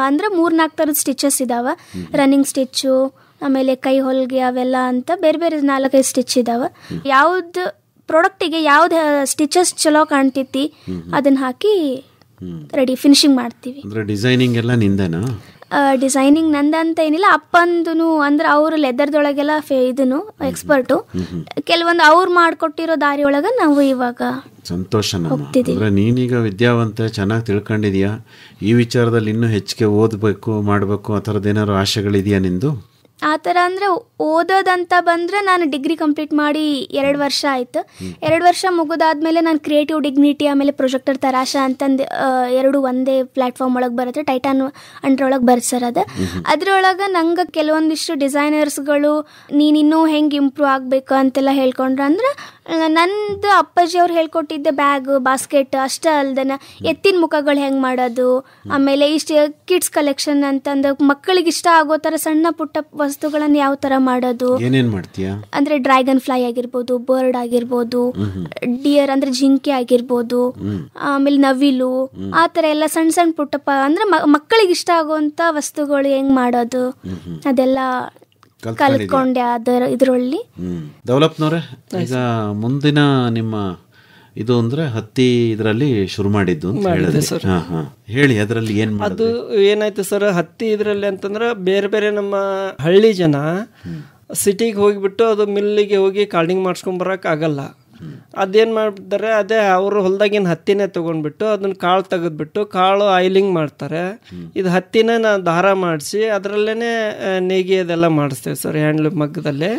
ಅಂದ್ರೆ 3-4 ಥರದ ಸ್ಟಿಚಸ್ ಇದಾವೆ. ರನ್ನಿಂಗ್ ಸ್ಟಿಚ್ಚು, ಆಮೇಲೆ ಕೈ ಹೊಲಿಗೆ ಅವೆಲ್ಲ ಅಂತ ಬೇರೆ ಬೇರೆ 4-5 ಸ್ಟಿಚ್ ಇದಾವೆ. ಯಾವ್ದು ಪ್ರಾಡಕ್ಟಿಗೆ ಯಾವ್ದು ಸ್ಟಿಚಸ್ ಚಲೋ ಕಾಣ್ತೈತಿ ಅದನ್ನ ಹಾಕಿ ರೆಡಿ ಫಿನಿಶಿಂಗ್ ಮಾಡ್ತೀವಿ. ಅಂದ್ರೆ ಡಿಸೈನಿಂಗ್ ಎಲ್ಲ ನಿಂದೇನಾ? ಡಿಸೈನಿಂಗ್ ನಂದಂತ ಏನಿಲ್ಲ, ಅಪ್ಪಂದು ಅಂದ್ರೆ ಅವರು ಲೆದರ್ದೊಳಗೆಲ್ಲ ಇದನ್ನು ಎಕ್ಸ್ಪರ್ಟು. ಕೆಲವೊಂದು ಅವ್ರು ಮಾಡಿಕೊಟ್ಟಿರೋ ದಾರಿ ಒಳಗೆ ನಾವು ಇವಾಗ ಸಂತೋಷ. ಅಂದ್ರೆ ನೀನೀಗ ವಿದ್ಯಾವಂತೆ, ಚೆನ್ನಾಗಿ ತಿಳ್ಕೊಂಡಿದ್ಯಾ, ಈ ವಿಚಾರದಲ್ಲಿ ಇನ್ನೂ ಹೆಚ್ಚಿಗೆ ಓದಬೇಕು ಮಾಡಬೇಕು ಆ ಥರದ್ದು ಏನಾದ್ರು ಆಶೆಗಳಿದೆಯಾ ನಿಂದು? ಆ ಥರ ಅಂದರೆ ಓದೋದಂತ ಬಂದರೆ ನಾನು ಡಿಗ್ರಿ ಕಂಪ್ಲೀಟ್ ಮಾಡಿ 2 ವರ್ಷ ಆಯಿತು. 2 ವರ್ಷ ಮುಗಿದಾದ್ಮೇಲೆ ನಾನು ಕ್ರಿಯೇಟಿವ್ ಡಿಗ್ನಿಟಿ ಆಮೇಲೆ ಪ್ರೊಜೆಕ್ಟರ್ ತರಾಶಾ ಅಂತಂದು 2 ಒಂದೇ ಪ್ಲ್ಯಾಟ್ಫಾರ್ಮ್ ಒಳಗೆ ಬರುತ್ತೆ, ಟೈಟಾನ್ ಅಂಡ್ರ್ ಒಳಗೆ ಬರುತ್ತೆ ಸರ್. ಅದ್ರೊಳಗೆ ನಂಗೆ ಕೆಲವೊಂದಿಷ್ಟು ಡಿಸೈನರ್ಸ್ಗಳು ನೀನಿನ್ನೂ ಹೆಂಗೆ ಇಂಪ್ರೂವ್ ಆಗಬೇಕು ಅಂತೆಲ್ಲ ಹೇಳ್ಕೊಂಡ್ರೆ ಅಂದ್ರೆ ನಂದು ಅಪ್ಪಾಜಿ ಅವ್ರು ಹೇಳ್ಕೊಟ್ಟಿದ್ದೆ ಬ್ಯಾಗ್ ಬಾಸ್ಕೆಟ್ ಅಷ್ಟೇ ಅಲ್ದನ ಎತ್ತಿನ ಮುಖಗಳು ಹೆಂಗೆ ಮಾಡೋದು, ಆಮೇಲೆ ಇಷ್ಟು ಕಿಡ್ಸ್ ಕಲೆಕ್ಷನ್ ಅಂತಂದು ಮಕ್ಕಳಿಗೆ ಇಷ್ಟ ಆಗೋ ಥರ ಸಣ್ಣ ಪುಟ್ಟ ವಸ್ತುಗಳನ್ನು ಯಾವ ಥರ ಮಾಡೋದು. ಏನೇನು ಮಾಡ್ತೀಯಾ ಅಂದ್ರೆ ಡ್ರ್ಯಾಗನ್ ಫ್ಲೈ ಆಗಿರ್ಬೋದು, ಬರ್ಡ್ ಆಗಿರ್ಬೋದು, ಡಿಯರ್ ಅಂದ್ರೆ ಜಿಂಕೆ ಆಗಿರ್ಬೋದು, ಆಮೇಲೆ ನವಿಲು, ಆ ಥರ ಎಲ್ಲ ಸಣ್ಣ ಸಣ್ಣ ಪುಟ್ಟಪ್ಪ ಅಂದ್ರೆ ಮಕ್ಕಳಿಗೆ ಇಷ್ಟ ಆಗುವಂಥ ವಸ್ತುಗಳು ಹೆಂಗೆ ಮಾಡೋದು ಅದೆಲ್ಲ ಕಲ್ತ್ಕೊಂಡೆ ಇದರಲ್ಲಿ. ಡೆವಲಪ್ನವ್ರೆ, ಈಗ ಮುಂದಿನ ನಿಮ್ಮ ಇದು ಅಂದ್ರೆ ಹತ್ತಿ ಇದರಲ್ಲಿ ಶುರು ಮಾಡಿದ್ದು ಅಂತ ಹೇಳಿದ್ರೆ ಸರ್, ಹೇಳಿ ಅದರಲ್ಲಿ ಏನ್ ಅದು ಏನಾಯ್ತು ಸರ್, ಹತ್ತಿ ಇದರಲ್ಲಿ ಅಂತಂದ್ರೆ ಬೇರೆ ಬೇರೆ ನಮ್ಮ ಹಳ್ಳಿ ಜನ ಸಿಟಿಗೆ ಹೋಗಿಬಿಟ್ಟು ಅದು ಮಿಲ್ಲಿಗೆ ಹೋಗಿ ಕಾರ್ಡಿಂಗ್ ಮಾಡಿಸ್ಕೊಂಬರಕ್ ಆಗಲ್ಲ. ಅದೇನು ಮಾಡ್ತಾರೆ, ಅದೇ ಅವರು ಹೊಲ್ದಾಗಿನ ಹತ್ತಿನೇ ತೊಗೊಂಡ್ಬಿಟ್ಟು ಅದನ್ನ ಕಾಳು ತೆಗೆದ್ಬಿಟ್ಟು ಕಾಳು ಆಯಿಲಿಂಗ್ ಮಾಡ್ತಾರೆ. ಇದು ಹತ್ತಿನ ನಾವು ದಾರ ಮಾಡಿಸಿ ಅದರಲ್ಲೇ ನೇಗಿ ಅದೆಲ್ಲ ಮಾಡಿಸ್ತೇವೆ ಸರ್ ಹ್ಯಾಂಡ್ಲೂಮ್ ಮಗ್ಗದಲ್ಲೇ.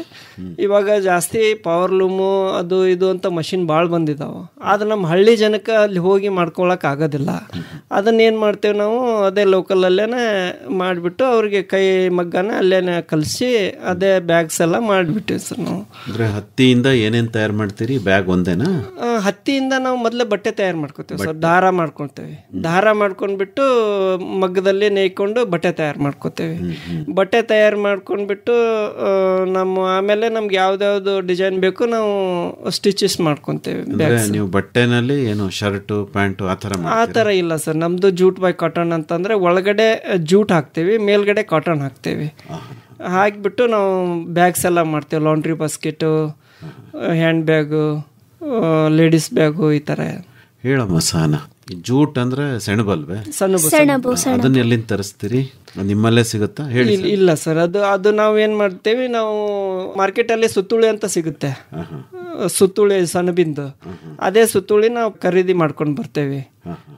ಇವಾಗ ಜಾಸ್ತಿ ಪವರ್ ಲೂಮು ಅದು ಇದು ಅಂತ ಮಷಿನ್ ಭಾಳ ಬಂದಿದ್ದಾವೆ. ಆದರೆ ನಮ್ಮ ಹಳ್ಳಿ ಜನಕ್ಕೆ ಅಲ್ಲಿ ಹೋಗಿ ಮಾಡ್ಕೊಳಕ್ಕೆ ಆಗೋದಿಲ್ಲ. ಅದನ್ನೇನು ಮಾಡ್ತೇವೆ ನಾವು, ಅದೇ ಲೋಕಲಲ್ಲೇ ಮಾಡಿಬಿಟ್ಟು ಅವ್ರಿಗೆ ಕೈ ಮಗ್ಗನ ಅಲ್ಲೇ ಕಲಿಸಿ ಅದೇ ಬ್ಯಾಗ್ಸ್ ಎಲ್ಲ ಮಾಡಿಬಿಟ್ಟಿವಿ ಸರ್ ನಾವು. ಅಂದರೆ ಹತ್ತಿಯಿಂದ ಏನೇನು ತಯಾರು ಮಾಡ್ತೀರಿ? ಬ್ಯಾಗ್ ಒಂದೇನಾ? ಹತ್ತಿಯಿಂದ ನಾವು ಮೊದಲೇ ಬಟ್ಟೆ ತಯಾರು ಮಾಡ್ಕೊತೇವೆ ಸರ್, ದಾರ ಮಾಡ್ಕೊತೇವೆ. ದಾರ ಮಾಡ್ಕೊಂಡ್ಬಿಟ್ಟು ಮಗ್ಗದಲ್ಲಿ ನೇಯ್ಕೊಂಡು ಬಟ್ಟೆ ತಯಾರು ಮಾಡ್ಕೋತೇವೆ. ಬಟ್ಟೆ ತಯಾರು ಮಾಡ್ಕೊಂಡ್ಬಿಟ್ಟು ಆಮೇಲೆ ನಮ್ಗೆ ಯಾವ್ದಾವ್ದು ಡಿಸೈನ್ ಬೇಕು ನಾವು ಸ್ಟಿಚಸ್ ಮಾಡ್ಕೊಂತೇವೆ. ನೀವು ಬಟ್ಟೆನಲ್ಲಿ ಏನು ಶರ್ಟು ಪ್ಯಾಂಟು ಆ ಥರ ಇಲ್ಲ ಸರ್, ನಮ್ದು ಜೂಟ್ ಬೈ ಕಾಟನ್ ಅಂತಂದ್ರೆ ಒಳಗಡೆ ಜೂಟ್ ಹಾಕ್ತೇವೆ, ಮೇಲ್ಗಡೆ ಕಾಟನ್ ಹಾಕ್ತೇವೆ. ಹಾಕಿಬಿಟ್ಟು ನಾವು ಬ್ಯಾಗ್ಸ್ ಎಲ್ಲ ಮಾಡ್ತೇವೆ, laundry basket, hand bag, ladies bag, ಈ ಥರ. ಹೇಳಮ್ಮ ಸಹನ, ಜೂಟ್ ಅಂದ್ರೆ ಸೆಣಬಲ್ವೇ? ಸೆಣಬು. ಅದನ್ನ ಎಲ್ಲಿಂದ ತರಿಸ್ತೀರಿ? ನಿಮ್ಮಲ್ಲೇ ಸಿಗುತ್ತಾ? ಹೇಳಿ. ಇಲ್ಲ ಸರ್, ಅದು ನಾವು ಏನು ಮಾಡ್ತೇವೆ, ನಾವು ಮಾರ್ಕೆಟಲ್ಲಿ ಸುತ್ತುಳಿ ಅಂತ ಸಿಗುತ್ತೆ, ಸುತ್ತುಳಿ ಸಣಬಿಂದು. ಅದೇ ಸುತ್ತುಳಿ ನಾವು ಖರೀದಿ ಮಾಡ್ಕೊಂಡು ಬರ್ತೇವೆ.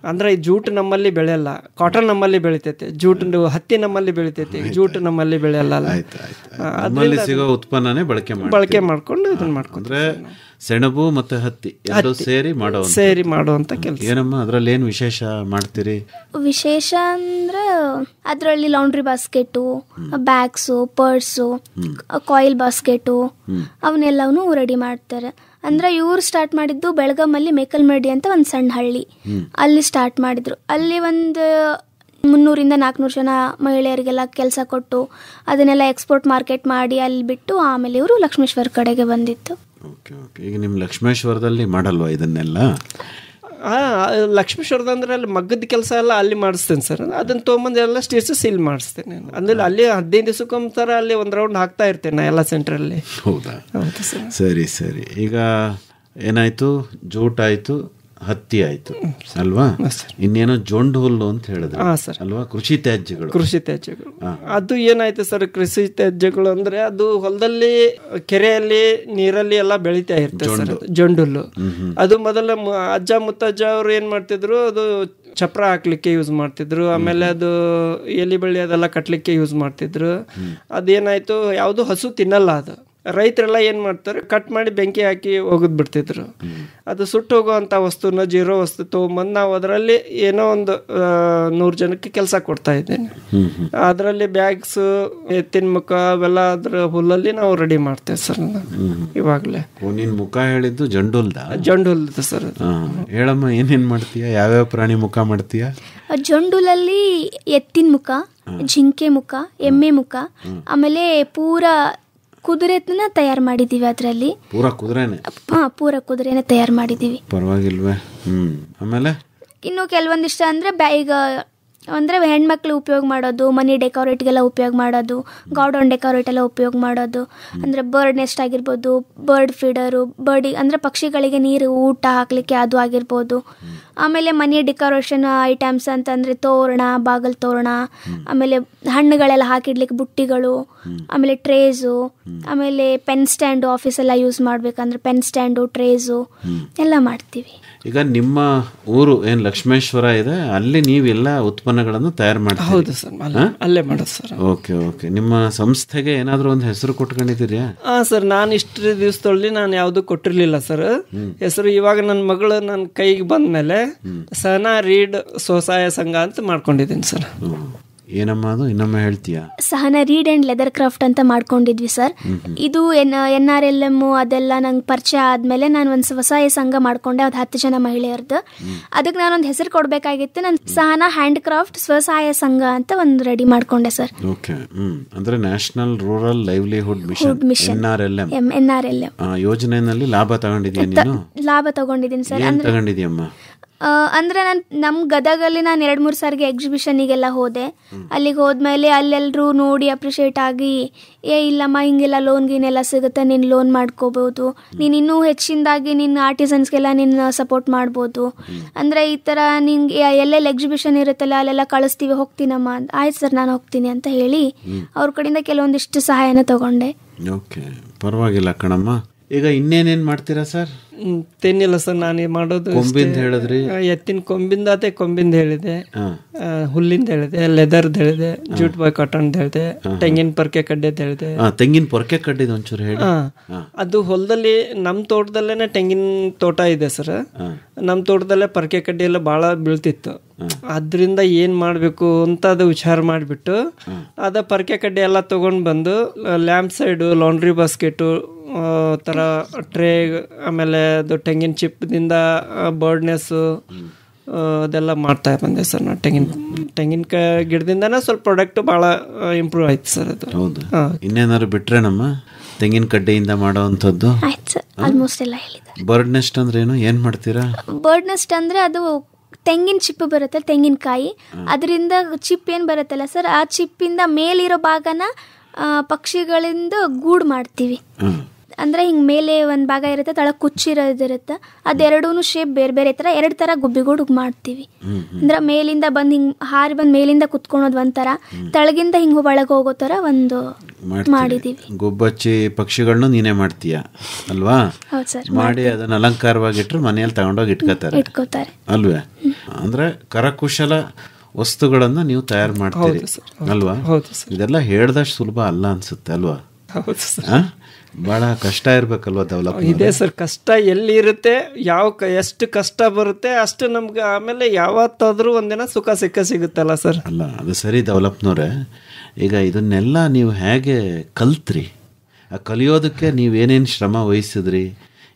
ಅಂದ್ರೆ ಈ ಜೂಟ್ ನಮ್ಮಲ್ಲಿ ಬೆಳೆಯಲ್ಲ, ಕಾಟನ್ ನಮ್ಮಲ್ಲಿ ಬೆಳಿತೈತೆ, ಜೂಟ್ ಹತ್ತಿ ನಮ್ಮಲ್ಲಿ ಬೆಳಿತೈತಿ, ಜೂಟ್ ನಮ್ಮಲ್ಲಿ ಬೆಳೆಯಲ್ಲ. ಸಿಗೋ ಉತ್ಪನ್ನನೇ ಬಳಕೆ ಮಾಡ್ಕೊಂಡು ಇದನ್ನ ಮಾಡ್ಕೊಂಡ್ರೆ ಸೆಣಬು ಮತ್ತೆ ಹತ್ತಿ ಸೇರಿ ಮಾಡುವಂತ ಕೆಲಸ. ಏನಮ್ಮ ಅದ್ರಲ್ಲಿ ಏನು ವಿಶೇಷ ಮಾಡ್ತೀರಿ? ವಿಶೇಷ ಅಂದ್ರೆ ಅದರಲ್ಲಿ laundry basket, bags, purse, coil basket ಅವನ್ನೆಲ್ಲವೂ ರೆಡಿ ಮಾಡ್ತಾರೆ. ಅಂದ್ರೆ ಇವ್ರು ಸ್ಟಾರ್ಟ್ ಮಾಡಿದ್ದು ಬೆಳಗಾಮಲ್ಲಿ ಮೇಕಲ್ಮಡಿ ಅಂತ ಒಂದು ಸಣ್ಣ ಹಳ್ಳಿ, ಅಲ್ಲಿ ಸ್ಟಾರ್ಟ್ ಮಾಡಿದ್ರು. ಅಲ್ಲಿ ಒಂದು 300-400 ಜನ ಮಹಿಳೆಯರಿಗೆಲ್ಲ ಕೆಲಸ ಕೊಟ್ಟು ಅದನ್ನೆಲ್ಲ ಎಕ್ಸ್ಪೋರ್ಟ್ ಮಾರ್ಕೆಟ್ ಮಾಡಿ ಅಲ್ಲಿ ಬಿಟ್ಟು ಆಮೇಲೆ ಇವರು ಲಕ್ಷ್ಮೇಶ್ವರ ಕಡೆಗೆ ಬಂದಿತ್ತು. ಈಗ ನಿಮ್ಮ ಲಕ್ಷ್ಮೇಶ್ವರದಲ್ಲಿ ಮಾಡಲ್ವಾ ಇದನ್ನೆಲ್ಲ? ಲಕ್ಷ್ಮೇಶ್ವರದ ಅಂದ್ರೆ ಅಲ್ಲಿ ಮಗ್ಗದ ಕೆಲಸ ಎಲ್ಲ ಅಲ್ಲಿ ಮಾಡಿಸ್ತೇನೆ ಸರ್. ಅದನ್ನ ತೊಗೊಂಬಂದು ಎಲ್ಲ ಸ್ಟಿಚಸ್ ಇಲ್ಲಿ ಮಾಡಿಸ್ತೇನೆ. ಅಂದ್ರೆ ಅಲ್ಲಿ 15 ದಿವಸಕ್ಕೊಂಥರ ಅಲ್ಲಿ ಒಂದು ರೌಂಡ್ ಹಾಕ್ತಾ ಇರ್ತೇನೆ ನಾ ಎಲ್ಲ ಸೆಂಟ್ರಲ್ಲಿ. ಹೌದಾ? ಹೌದು ಸರ್. ಸರಿ ಸರಿ. ಈಗ ಏನಾಯ್ತು, ಜೂಟ್ ಆಯ್ತು, ಹತ್ತಿ ಆಯ್ತು ಅಲ್ವಾ? ಇನ್ನೇನೋ ಜೊಂಡು ಹುಲ್ಲು ಅಂತ ಹೇಳಿದ್ರೆ ಅಲ್ವಾ? ಕೃಷಿ ತ್ಯಾಜ್ಯಗಳು. ಅದು ಏನಾಯ್ತು ಸರ್, ಕೃಷಿ ತ್ಯಾಜ್ಯಗಳು ಅಂದ್ರೆ ಅದು ಹೊಲದಲ್ಲಿ ಕೆರೆಯಲ್ಲಿ ನೀರಲ್ಲಿ ಎಲ್ಲ ಬೆಳಿತಾ ಇರ್ತದೆ ಸರ್ ಜೊಂಡು ಹುಲ್ಲು. ಅದು ಮೊದಲ ಅಜ್ಜ ಮುತ್ತಜ್ಜ ಅವ್ರು ಏನ್ ಮಾಡ್ತಿದ್ರು, ಅದು ಚಪ್ರ ಹಾಕ್ಲಿಕ್ಕೆ ಯೂಸ್ ಮಾಡ್ತಿದ್ರು. ಆಮೇಲೆ ಅದು ಎಲಿ ಬಳ್ಳಿ ಅದೆಲ್ಲ ಕಟ್ಲಿಕ್ಕೆ ಯೂಸ್ ಮಾಡ್ತಿದ್ರು. ಅದೇನಾಯ್ತು, ಯಾವುದು ಹಸು ತಿನ್ನಲ್ಲ. ಅದು ರೈತರೆಲ್ಲ ಏನು ಮಾಡ್ತಾರೆ, ಕಟ್ ಮಾಡಿ ಬೆಂಕಿ ಹಾಕಿ ಒಗದ್ ಬಿಡ್ತಿದ್ರು. ಅದು ಸುಟ್ಟು ಹೋಗುವಂಥ ವಸ್ತುನ, ಜೀರೋ ವಸ್ತು ತೊಗೊಂಬಂದು ನಾವು ಅದರಲ್ಲಿ ಏನೋ ಒಂದು 100 ಜನಕ್ಕೆ ಕೆಲಸ ಕೊಡ್ತಾ ಇದ್ದೇನೆ. ಅದರಲ್ಲಿ ಬ್ಯಾಗ್ಸು, ಎತ್ತಿನ ಮುಖ ಅವೆಲ್ಲ ಅದ್ರ ಹುಲ್ಲಲ್ಲಿ ನಾವು ರೆಡಿ ಮಾಡ್ತೇವೆ ಸರ್ ಇವಾಗಲೇ. ನಿನ್ನ ಮುಖ ಹೇಳಿದ್ದು ಜೊಂಡು ಹುಲ್ದು ಸರ್. ಹೇಳಮ್ಮ, ಏನೇನು ಮಾಡ್ತೀಯ? ಯಾವ್ಯಾವ ಪ್ರಾಣಿ ಮುಖ ಮಾಡ್ತೀಯ? ಜೊಂಡುಲಲ್ಲಿ ಎತ್ತಿನ ಮುಖ, ಜಿಂಕೆ ಮುಖ, ಎಮ್ಮೆ ಮುಖ, ಆಮೇಲೆ ಪೂರಾ ಕುದುರೆನ ತಯಾರು ಮಾಡಿದೀವಿ. ಅದರಲ್ಲಿ ಪೂರಾ ಕುದುರೆನ ತಯಾರು ಮಾಡಿದೀವಿ. ಪರವಾಗಿಲ್ವೇ? ಆಮೇಲೆ ಇನ್ನು ಕೆಲವೊಂದಿಷ್ಟ ಅಂದ್ರೆ ಈಗ ಅಂದರೆ ಹೆಣ್ಮಕ್ಳು ಉಪಯೋಗ ಮಾಡೋದು, ಮನಿ ಡೆಕೋರೇಟ್ಗೆಲ್ಲ ಉಪಯೋಗ ಮಾಡೋದು, ಗಾರ್ಡನ್ ಡೆಕೋರೇಟ್ ಎಲ್ಲ ಉಪಯೋಗ ಮಾಡೋದು. ಅಂದರೆ ಬರ್ಡ್ ನೆಸ್ಟ್ ಆಗಿರ್ಬೋದು, ಬರ್ಡ್ ಫೀಡರು, ಅಂದರೆ ಪಕ್ಷಿಗಳಿಗೆ ನೀರು ಊಟ ಹಾಕಲಿಕ್ಕೆ ಅದು ಆಗಿರ್ಬೋದು. ಆಮೇಲೆ ಮನಿ ಡೆಕೋರೇಷನ್ ಐಟಮ್ಸ್ ಅಂತಂದರೆ ತೋರಣ, ಬಾಗಲ್ ತೋರಣ, ಆಮೇಲೆ ಹಣ್ಣುಗಳೆಲ್ಲ ಹಾಕಿಡ್ಲಿಕ್ಕೆ ಬುಟ್ಟಿಗಳು, ಆಮೇಲೆ ಟ್ರೇಸು, ಆಮೇಲೆ ಪೆನ್ ಸ್ಟ್ಯಾಂಡು, ಆಫೀಸೆಲ್ಲ ಯೂಸ್ ಮಾಡಬೇಕಂದ್ರೆ ಪೆನ್ ಸ್ಟ್ಯಾಂಡು, ಟ್ರೇಸು ಎಲ್ಲ ಮಾಡ್ತೀವಿ. ಈಗ ನಿಮ್ಮ ಊರು ಏನು ಲಕ್ಷ್ಮೇಶ್ವರ ಇದೆ, ಅಲ್ಲಿ ನೀವೆಲ್ಲ ಉತ್ಪನ್ನಗಳನ್ನು ತಯಾರು ಮಾಡ್ತೀವಿ? ಹೌದು ಸರ್, ಅಲ್ಲೇ ಮಾಡೋದು ಸರ್. Okay okay. ನಿಮ್ಮ ಸಂಸ್ಥೆಗೆ ಏನಾದರೂ ಒಂದು ಹೆಸರು ಕೊಟ್ಕೊಂಡಿದ್ದೀರಾ? ಸರ್, ನಾನು ಇಷ್ಟು ದಿವಸದಲ್ಲಿ ನಾನು ಯಾವುದು ಕೊಟ್ಟಿರಲಿಲ್ಲ ಸರ್ ಹೆಸರು. ಇವಾಗ ನನ್ನ ಮಗಳು ನನ್ನ ಕೈಗೆ ಬಂದ ಮೇಲೆ ಸಹನಾ ರೀಡ್ ಸ್ವಸಹಾಯ ಸಂಘ ಅಂತ ಮಾಡ್ಕೊಂಡಿದ್ದೀನಿ ಸರ್. ಏನಮ್ಮ ಅದು, ಇನ್ನೊಮ್ಮೆ ಹೇಳ್ತೀಯಾ? Sahana read and leather craft ಅಂತ ಮಾಡ್ಕೊಂಡಿದ್ವಿ ಸರ್. ಇದು NRLM ಅದೆಲ್ಲ ನಂಗೆ ಪರಿಚಯ ಆದಮೇಲೆ ನಾನು ಒಂದು ಸ್ವಸಹಾಯ ಸಂಘ ಮಾಡ್ಕೊಂಡೆ. ಅದು 10 ಜನ ಮಹಿಳೆಯರದ್ದು. ಅದಕ್ಕೆ ನಾನೊಂದು ಹೆಸರು ಕೊಡಬೇಕಾಗಿತ್ತು. ನಾನು ಸಹನಾ ಹ್ಯಾಂಡ್ ಕ್ರಾಫ್ಟ್ ಸ್ವಸಹಾಯ ಸಂಘ ಅಂತ ಒಂದು ರೆಡಿ ಮಾಡ್ಕೊಂಡೆ ಸರ್. ಓಕೆ. ಅಂದ್ರೆ national rural livelihood mission NRLM ಯೋಜನೆಯಲ್ಲಿ ಲಾಭ ತಗೊಂಡಿದ್ದೀನಿ ನೀನು? ಲಾಭ ತಗೊಂಡಿದ್ದೀನಿ ಸರ್. ಏನು ತಗೊಂಡಿದ್ಯಮ್ಮ? ಅಂದರೆ ನಮ್ಮ ಗದಗಲ್ಲಿ ನಾನು 2-3 ಸಾರಿಗೆ ಎಕ್ಸಿಬಿಷನಿಗೆಲ್ಲ ಹೋದೆ. ಅಲ್ಲಿಗೆ ಹೋದ್ಮೇಲೆ ಅಲ್ಲೆಲ್ಲರೂ ನೋಡಿ ಅಪ್ರಿಷಿಯೇಟ್ ಆಗಿ, ಇಲ್ಲಮ್ಮ ಹಿಂಗೆಲ್ಲ ಲೋನ್ ಗೀನೆಲ್ಲ ಸಿಗುತ್ತೆ, ನೀನು ಲೋನ್ ಮಾಡ್ಕೋಬೋದು, ನೀನು ಇನ್ನೂ ಹೆಚ್ಚಿನದಾಗಿ ನಿನ್ನ ಆರ್ಟಿಸನ್ಸ್ಗೆಲ್ಲ ನಿನ್ನ ಸಪೋರ್ಟ್ ಮಾಡ್ಬೋದು, ಅಂದರೆ ಈ ಥರ ನಿಂಗೆ ಎಲ್ಲೆಲ್ಲಿ ಎಕ್ಸಿಬಿಷನ್ ಇರುತ್ತಲ್ಲ ಅಲ್ಲೆಲ್ಲ ಕಳಿಸ್ತೀವಿ, ಹೋಗ್ತೀನಮ್ಮ ಅಂತ. ಆಯ್ತು ಸರ್, ನಾನು ಹೋಗ್ತೀನಿ ಅಂತ ಹೇಳಿ ಅವ್ರ ಕಡೆಯಿಂದ ಕೆಲವೊಂದಿಷ್ಟು ಸಹಾಯನ ತಗೊಂಡೆ. ಓಕೆ, ಪರವಾಗಿಲ್ಲ ಕಣಮ್ಮ. ಈಗ ಇನ್ನೇನೇನು ಮಾಡ್ತೀರಾ ಸರ್? ತೆನ್ನಿಲ್ಲ ಸರ್, ನಾನು ಮಾಡೋದು ಕೊಂಬಿಂದ ಹೇಳಿದ್ರಿ. ಎತ್ತಿನ ಕೊಂಬಿಂದ ಹೇಳಿದೆ, ಹುಲ್ಲಿಂದ ಹೇಳಿದೆ, ಲೆದರ್ದು ಹೇಳಿದೆ, ಜೂಟ್ ಬಾಯ್ ಕಾಟನ್ ಹೇಳಿದೆ, ತೆಂಗಿನ ಪೊರ್ಕೆ ಕಡ್ಡೆದು ಹೇಳಿದೆ. ತೆಂಗಿನ ಪೊರ್ಕೆ ಕಡ್ಡಿದ ಒಂಚೂರು ಹೇಳಿ. ಅದು ಹೊಲದಲ್ಲಿ ನಮ್ಮ ತೋಟದಲ್ಲೇನೆ ತೆಂಗಿನ ತೋಟ ಇದೆ ಸರ್. ನಮ್ಮ ತೋಟದಲ್ಲೇ ಪೊರ್ಕೆ ಕಡ್ಡಿ ಎಲ್ಲ ಭಾಳ ಬೀಳ್ತಿತ್ತು. ಅದರಿಂದ ಏನು ಮಾಡಬೇಕು ಅಂತ ಅದು ವಿಚಾರ ಮಾಡಿಬಿಟ್ಟು ಅದ ಪೊರ್ಕೆ ಕಡ್ಡಿ ಎಲ್ಲ ತೊಗೊಂಡು ಬಂದು ಲ್ಯಾಂಪ್ ಸೈಡು, ಲಾಂಡ್ರಿ ಬಾಸ್ಕೆಟು ಥರ ಟ್ರೇ, ಆಮೇಲೆ ಅದು ತೆಂಗಿನ ಚಿಪ್ಪದಿಂದ ಬರ್ಡ್ನೆಸ್ಸು ಅದೆಲ್ಲ ಮಾಡ್ತಾ ಬಂದೆ ಸರ್. ನಾನು ತೆಂಗಿನ ಗಿಡದಿಂದನೇ ಸ್ವಲ್ಪ ಪ್ರಾಡಕ್ಟ್ ಭಾಳ ಇಂಪ್ರೂವ್ ಆಯ್ತು ಸರ್ ಅದು. ಹೌದು. ಇನ್ನೇನಾದ್ರು ಬಿಟ್ರೆ ನಮ್ಮ ತೆಂಗಿನ ಕಡ್ಡೆಯಿಂದ ಮಾಡೋ ಅಂಥದ್ದು? ಆಯ್ತು ಸರ್, ಆಲ್ಮೋಸ್ಟ್ ಎಲ್ಲ ಹೇಳಿದ್ದಾರೆ. ಬರ್ಡ್ ನೆಸ್ಟ್ ಅಂದ್ರೆ ಏನು ಮಾಡ್ತೀರಾ? ಬರ್ಡ್ ನೆಸ್ಟ್ ಅಂದರೆ ಅದು ತೆಂಗಿನ ಚಿಪ್ಪು ಬರುತ್ತೆ, ತೆಂಗಿನಕಾಯಿ, ಅದರಿಂದ ಚಿಪ್ ಏನು ಬರುತ್ತಲ್ಲ ಸರ್, ಆ ಚಿಪ್ಪಿಂದ ಮೇಲಿರೋ ಭಾಗನ ಪಕ್ಷಿಗಳಿಂದ ಗೂಡು ಮಾಡ್ತೀವಿ. ಅಂದರೆ ಹಿಂಗೆ ಮೇಲೆ ಒಂದು ಭಾಗ ಇರುತ್ತೆ, ತಳಗೆ ಕುಚ್ಚಿರೋದಿರುತ್ತೆ, ಅದೆರಡೂ ಶೇಪ್ ಬೇರೆ ಬೇರೆ ಥರ 2 ಥರ ಗುಬ್ಬಿಗೂಡು ಮಾಡ್ತೀವಿ. ಅಂದ್ರೆ ಮೇಲಿಂದ ಬಂದು ಹಿಂಗೆ ಹಾರಿ ಬಂದು ಮೇಲಿಂದ ಕುತ್ಕೊಳೋದು ಒಂಥರ, ತಳಗಿಂದ ಹಿಂಗೆ ಒಳಗೆ ಹೋಗೋ ಥರ ಒಂದು ಮಾಡಿದ್ದೀವಿ. ಗುಬ್ಬಚ್ಚಿ ಪಕ್ಷಿಗಳನ್ನೂ ನೀನೇ ಮಾಡ್ತೀಯ ಅಲ್ವಾ? ಹೌದು ಸರ್. ಮಾಡಿ ಅದನ್ನ ಅಲಂಕಾರವಾಗಿಟ್ರೆ ಮನೆಯಲ್ಲಿ ತಗೊಂಡೋಗಿ ಇಟ್ಕೋತಾರೆ ಅಲ್ವೇ? ಅಂದ್ರೆ ಕರಕುಶಲ ವಸ್ತುಗಳನ್ನ ನೀವು ತಯಾರು ಮಾಡ್ತೀರಿ ಅಲ್ವಾ? ಇದೆಲ್ಲ ಹೇಳ್ದಷ್ಟು ಸುಲಭ ಅಲ್ಲ ಅನ್ಸುತ್ತೆ ಅಲ್ವಾ? ಬಹಳ ಕಷ್ಟ ಇರ್ಬೇಕಲ್ವಾ ಡೆವಲಪ್? ಇದೆ ಸರ್, ಕಷ್ಟ ಎಲ್ಲಿ ಇರುತ್ತೆ, ಎಷ್ಟು ಕಷ್ಟ ಬರುತ್ತೆ ಅಷ್ಟು ನಮ್ಗೆ ಆಮೇಲೆ ಯಾವತ್ತಾದ್ರೂ ಒಂದಿನ ಸುಖ ಸಿಗುತ್ತಲ್ಲ ಸರ್. ಅಲ್ಲ, ಅದು ಸರಿ ಡೆವಲಪ್ನವ್ರೆ. ಈಗ ಇದನ್ನೆಲ್ಲ ನೀವು ಹೇಗೆ ಕಲ್ತ್ರಿ? ಕಲಿಯೋದಕ್ಕೆ ನೀವೇನೇನು ಶ್ರಮ ವಹಿಸಿದ್ರಿ?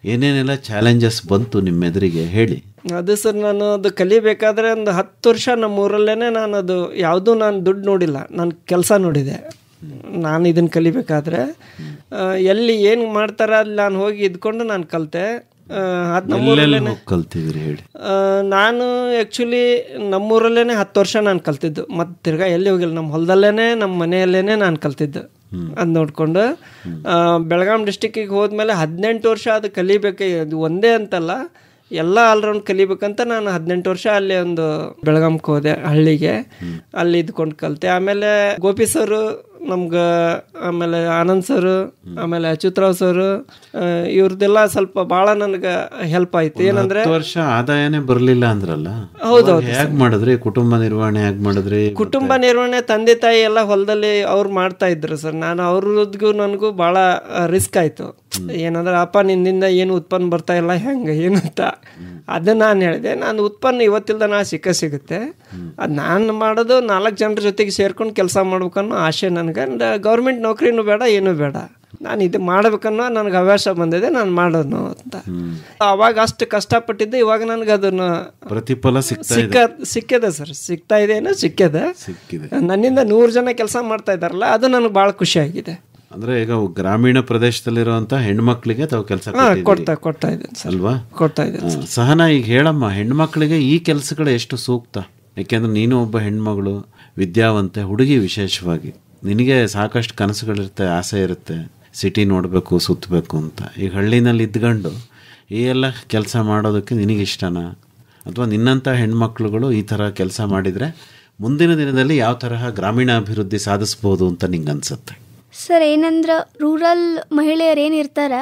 ಏನೇನೆಲ್ಲ ಚಾಲೆಂಜಸ್ ಬಂತು ನಿಮ್ಮ ಎದುರಿಗೆ ಹೇಳಿ. ಅದು ಸರ್, ನಾನು ಅದು ಕಲಿಬೇಕಾದ್ರೆ ಒಂದು 10 ವರ್ಷ ನಮ್ಮ ಊರಲ್ಲೇ ನಾನು ಅದು ಯಾವುದೂ ನಾನು ದುಡ್ಡು ನೋಡಿಲ್ಲ, ನಾನು ಕೆಲಸ ನೋಡಿದೆ. ನಾನು ಇದನ್ನು ಕಲಿಬೇಕಾದ್ರೆ ಎಲ್ಲಿ ಏನು ಮಾಡ್ತಾರೆ ಅಲ್ಲಿ ನಾನು ಹೋಗಿ ಇದ್ಕೊಂಡು ನಾನು ಕಲಿತೆ. ಅದು ನಮ್ಮೂರಲ್ಲೇ ಕಲ್ತಿದ್ರಿ ಹೇಳಿ. ನಾನು ಆ್ಯಕ್ಚುಲಿ ನಮ್ಮೂರಲ್ಲೇ 10 ವರ್ಷ ನಾನು ಕಲ್ತಿದ್ದು, ಮತ್ತು ತಿರ್ಗಾ ಎಲ್ಲಿ ಹೋಗಿಲ್ಲ, ನಮ್ಮ ಹೊಲದಲ್ಲೇ ನಮ್ಮ ಮನೆಯಲ್ಲೇ ನಾನು ಕಲ್ತಿದ್ದು. ಅದು ನೋಡಿಕೊಂಡು ಬೆಳಗಾಂ ಡಿಸ್ಟಿಕ್ಕಿಗೆ ಹೋದ್ಮೇಲೆ 18 ವರ್ಷ ಅದು ಕಲಿಬೇಕು, ಅದು ಒಂದೇ ಅಂತಲ್ಲ ಎಲ್ಲ ಆಲ್ರೌಂಡ್ ಕಲಿಬೇಕಂತ ನಾನು 18 ವರ್ಷ ಅಲ್ಲಿ ಒಂದು ಬೆಳಗಾಂಗೆ ಹೋದೆ, ಹಳ್ಳಿಗೆ. ಅಲ್ಲಿ ಇದ್ಕೊಂಡು ಕಲಿತೆ. ಆಮೇಲೆ ಗೋಪಿ ಸರು ನಮ್ಗೆ, ಆಮೇಲೆ ಆನಂದ್ ಸರು, ಆಮೇಲೆ ಅಚ್ಯುತರಾವ್ ಸರು, ಇವ್ರದ್ದೆಲ್ಲ ಸ್ವಲ್ಪ ಭಾಳ ನನಗೆ ಹೆಲ್ಪ್ ಆಯ್ತು. ಏನಂದ್ರೆ ವರ್ಷ ಆದಾಯನೇ ಬರಲಿಲ್ಲ ಅಂದ್ರಲ್ಲ, ಹೌದೌದು. ಹೇಗೆ ಮಾಡಿದ್ರಿ ಕುಟುಂಬ ನಿರ್ವಹಣೆ? ಹೇಗೆ ಮಾಡಿದ್ರಿ ಕುಟುಂಬ ನಿರ್ವಹಣೆ? ತಂದೆ ತಾಯಿ ಎಲ್ಲ ಹೊಲದಲ್ಲಿ ಅವ್ರು ಮಾಡ್ತಾ ಇದ್ರು ಸರ್. ನಾನು ಅವ್ರದ್ಗೂ ನನಗೂ ಭಾಳ ರಿಸ್ಕ್ ಆಯಿತು. ಏನಂದ್ರೆ ಅಪ್ಪ ನಿನ್ನಿಂದ ಏನು ಉತ್ಪನ್ನ ಬರ್ತಾ ಇಲ್ಲ, ಹೆಂಗೆ ಏನು ಅಂತ. ಅದನ್ನ ನಾನು ಹೇಳಿದೆ, ನಾನು ಉತ್ಪನ್ನ ಇವತ್ತಿಲ್ದ ನಾ ಸಿಗುತ್ತೆ. ಅದು ನಾನು ಮಾಡೋದು 4 ಜನರ ಜೊತೆಗೆ ಸೇರ್ಕೊಂಡು ಕೆಲಸ ಮಾಡ್ಬೇಕನ್ನೋ ಆಸೆ ನನಗೆ. ಗೌರ್ಮೆಂಟ್ ನೌಕರಿನೂ ಬೇಡ, ಏನೂ ಬೇಡ, ನಾನು ಇದು ಮಾಡ್ಬೇಕನ್ನೋ ನನಗೆ ಹವ್ಯಾಸ ಬಂದಿದೆ, ನಾನು ಮಾಡೋನು ಅಂತ. ಅವಾಗ ಅಷ್ಟು ಕಷ್ಟಪಟ್ಟಿದ್ದೆ, ಇವಾಗ ನನಗೆ ಅದನ್ನು ಪ್ರತಿಫಲ ಸಿಕ್ಕಿದೆ ಸರ್. ಸಿಗ್ತಾ ಇದೆ, ಏನೋ ಸಿಕ್ಕಿದೆ. ನನ್ನಿಂದ 100 ಜನ ಕೆಲಸ ಮಾಡ್ತಾ ಇದ್ದಾರಲ್ಲ, ಅದು ನನಗೆ ಭಾಳ ಖುಷಿ ಆಗಿದೆ. ಅಂದ್ರೆ ಈಗ ಗ್ರಾಮೀಣ ಪ್ರದೇಶದಲ್ಲಿರುವಂತ ಹೆಣ್ಮಕ್ಳಿಗೆ ತಾವು ಕೆಲಸ ಕೊಡ್ತಾ ಇದ್ದೇನೆ ಅಲ್ವಾ? ಕೊಡ್ತಾ ಇದ್ದೇನೆ. ಸಹನಾ, ಈಗ ಹೇಳಮ್ಮ, ಹೆಣ್ಮಕ್ಳಿಗೆ ಈ ಕೆಲಸಗಳು ಎಷ್ಟು ಸೂಕ್ತ? ಯಾಕೆಂದ್ರೆ ನೀನು ಒಬ್ಬ ಹೆಣ್ಮಗಳು, ವಿದ್ಯಾವಂತೆ ಹುಡುಗಿ, ವಿಶೇಷವಾಗಿ ನಿನಗೆ ಸಾಕಷ್ಟು ಕನಸುಗಳಿರುತ್ತೆ, ಆಸೆ ಇರುತ್ತೆ, ಸಿಟಿ ನೋಡಬೇಕು, ಸುತ್ತಬೇಕು ಅಂತ. ಈಗ ಹಳ್ಳಿನಲ್ಲಿ ಇದ್ಕೊಂಡು ಈ ಎಲ್ಲ ಕೆಲಸ ಮಾಡೋದಕ್ಕೆ ನಿನಗಿಷ್ಟನಾ? ಅಥವಾ ನಿನ್ನಂಥ ಹೆಣ್ಮಕ್ಳುಗಳು ಈ ಥರ ಕೆಲಸ ಮಾಡಿದರೆ ಮುಂದಿನ ದಿನದಲ್ಲಿ ಯಾವ ತರಹ ಗ್ರಾಮೀಣ ಅಭಿವೃದ್ಧಿ ಸಾಧಿಸ್ಬೋದು ಅಂತ ನಿಂಗೆ ಅನ್ಸುತ್ತೆ? ಸರ್, ಏನಂದ್ರೆ ರೂರಲ್ ಮಹಿಳೆಯರು ಏನಿರ್ತಾರ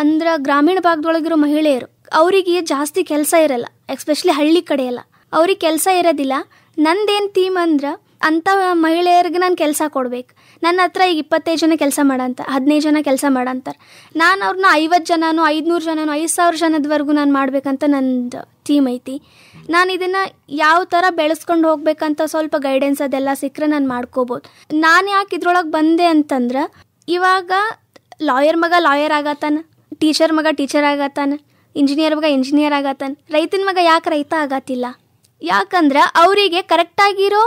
ಅಂದ್ರೆ ಗ್ರಾಮೀಣ ಭಾಗದೊಳಗಿರೋ ಮಹಿಳೆಯರು, ಅವರಿಗೆ ಜಾಸ್ತಿ ಕೆಲಸ ಇರಲ್ಲ, ಎಸ್ಪೆಷಲಿ ಹಳ್ಳಿ ಕಡೆ ಎಲ್ಲ ಅವ್ರಿಗೆ ಕೆಲಸ ಇರೋದಿಲ್ಲ. ನಂದೇನು ಥೀಮ್ ಅಂದ್ರೆ ಅಂಥ ಮಹಿಳೆಯರಿಗೆ ನಾನು ಕೆಲಸ ಕೊಡ್ಬೇಕು. ನನ್ನ ಹತ್ರ ಈಗ 25 ಜನ ಕೆಲಸ ಮಾಡಂತ, 15 ಜನ ಕೆಲಸ ಮಾಡಂತಾರೆ. ನಾನು ಅವ್ರನ್ನ 50 ಜನನೋ 500 ಜನನೋ 5000 ಜನದವರೆಗೂ ನಾನು ಮಾಡ್ಬೇಕಂತ ನಂದು ಥೀಮ್ ಐತಿ. ನಾನು ಇದನ್ನು ಯಾವ ಥರ ಬೆಳೆಸ್ಕೊಂಡು ಹೋಗ್ಬೇಕಂತ ಸ್ವಲ್ಪ ಗೈಡೆನ್ಸ್ ಅದೆಲ್ಲ ಸಿಕ್ಕರೆ ನಾನು ಮಾಡ್ಕೋಬೋದು. ನಾನು ಯಾಕೆ ಇದ್ರೊಳಗೆ ಬಂದೆ ಅಂತಂದ್ರೆ, ಇವಾಗ ಲಾಯರ್ ಮಗ ಲಾಯರ್ ಆಗತ್ತಾನ, ಟೀಚರ್ ಮಗ ಟೀಚರ್ ಆಗತ್ತಾನ, ಇಂಜಿನಿಯರ್ ಮಗ ಇಂಜಿನಿಯರ್ ಆಗತ್ತಾನ, ರೈತನ ಮಗ ಯಾಕೆ ರೈತ ಆಗತ್ತಿಲ್ಲ? ಯಾಕಂದ್ರೆ ಅವರಿಗೆ ಕರೆಕ್ಟಾಗಿರೋ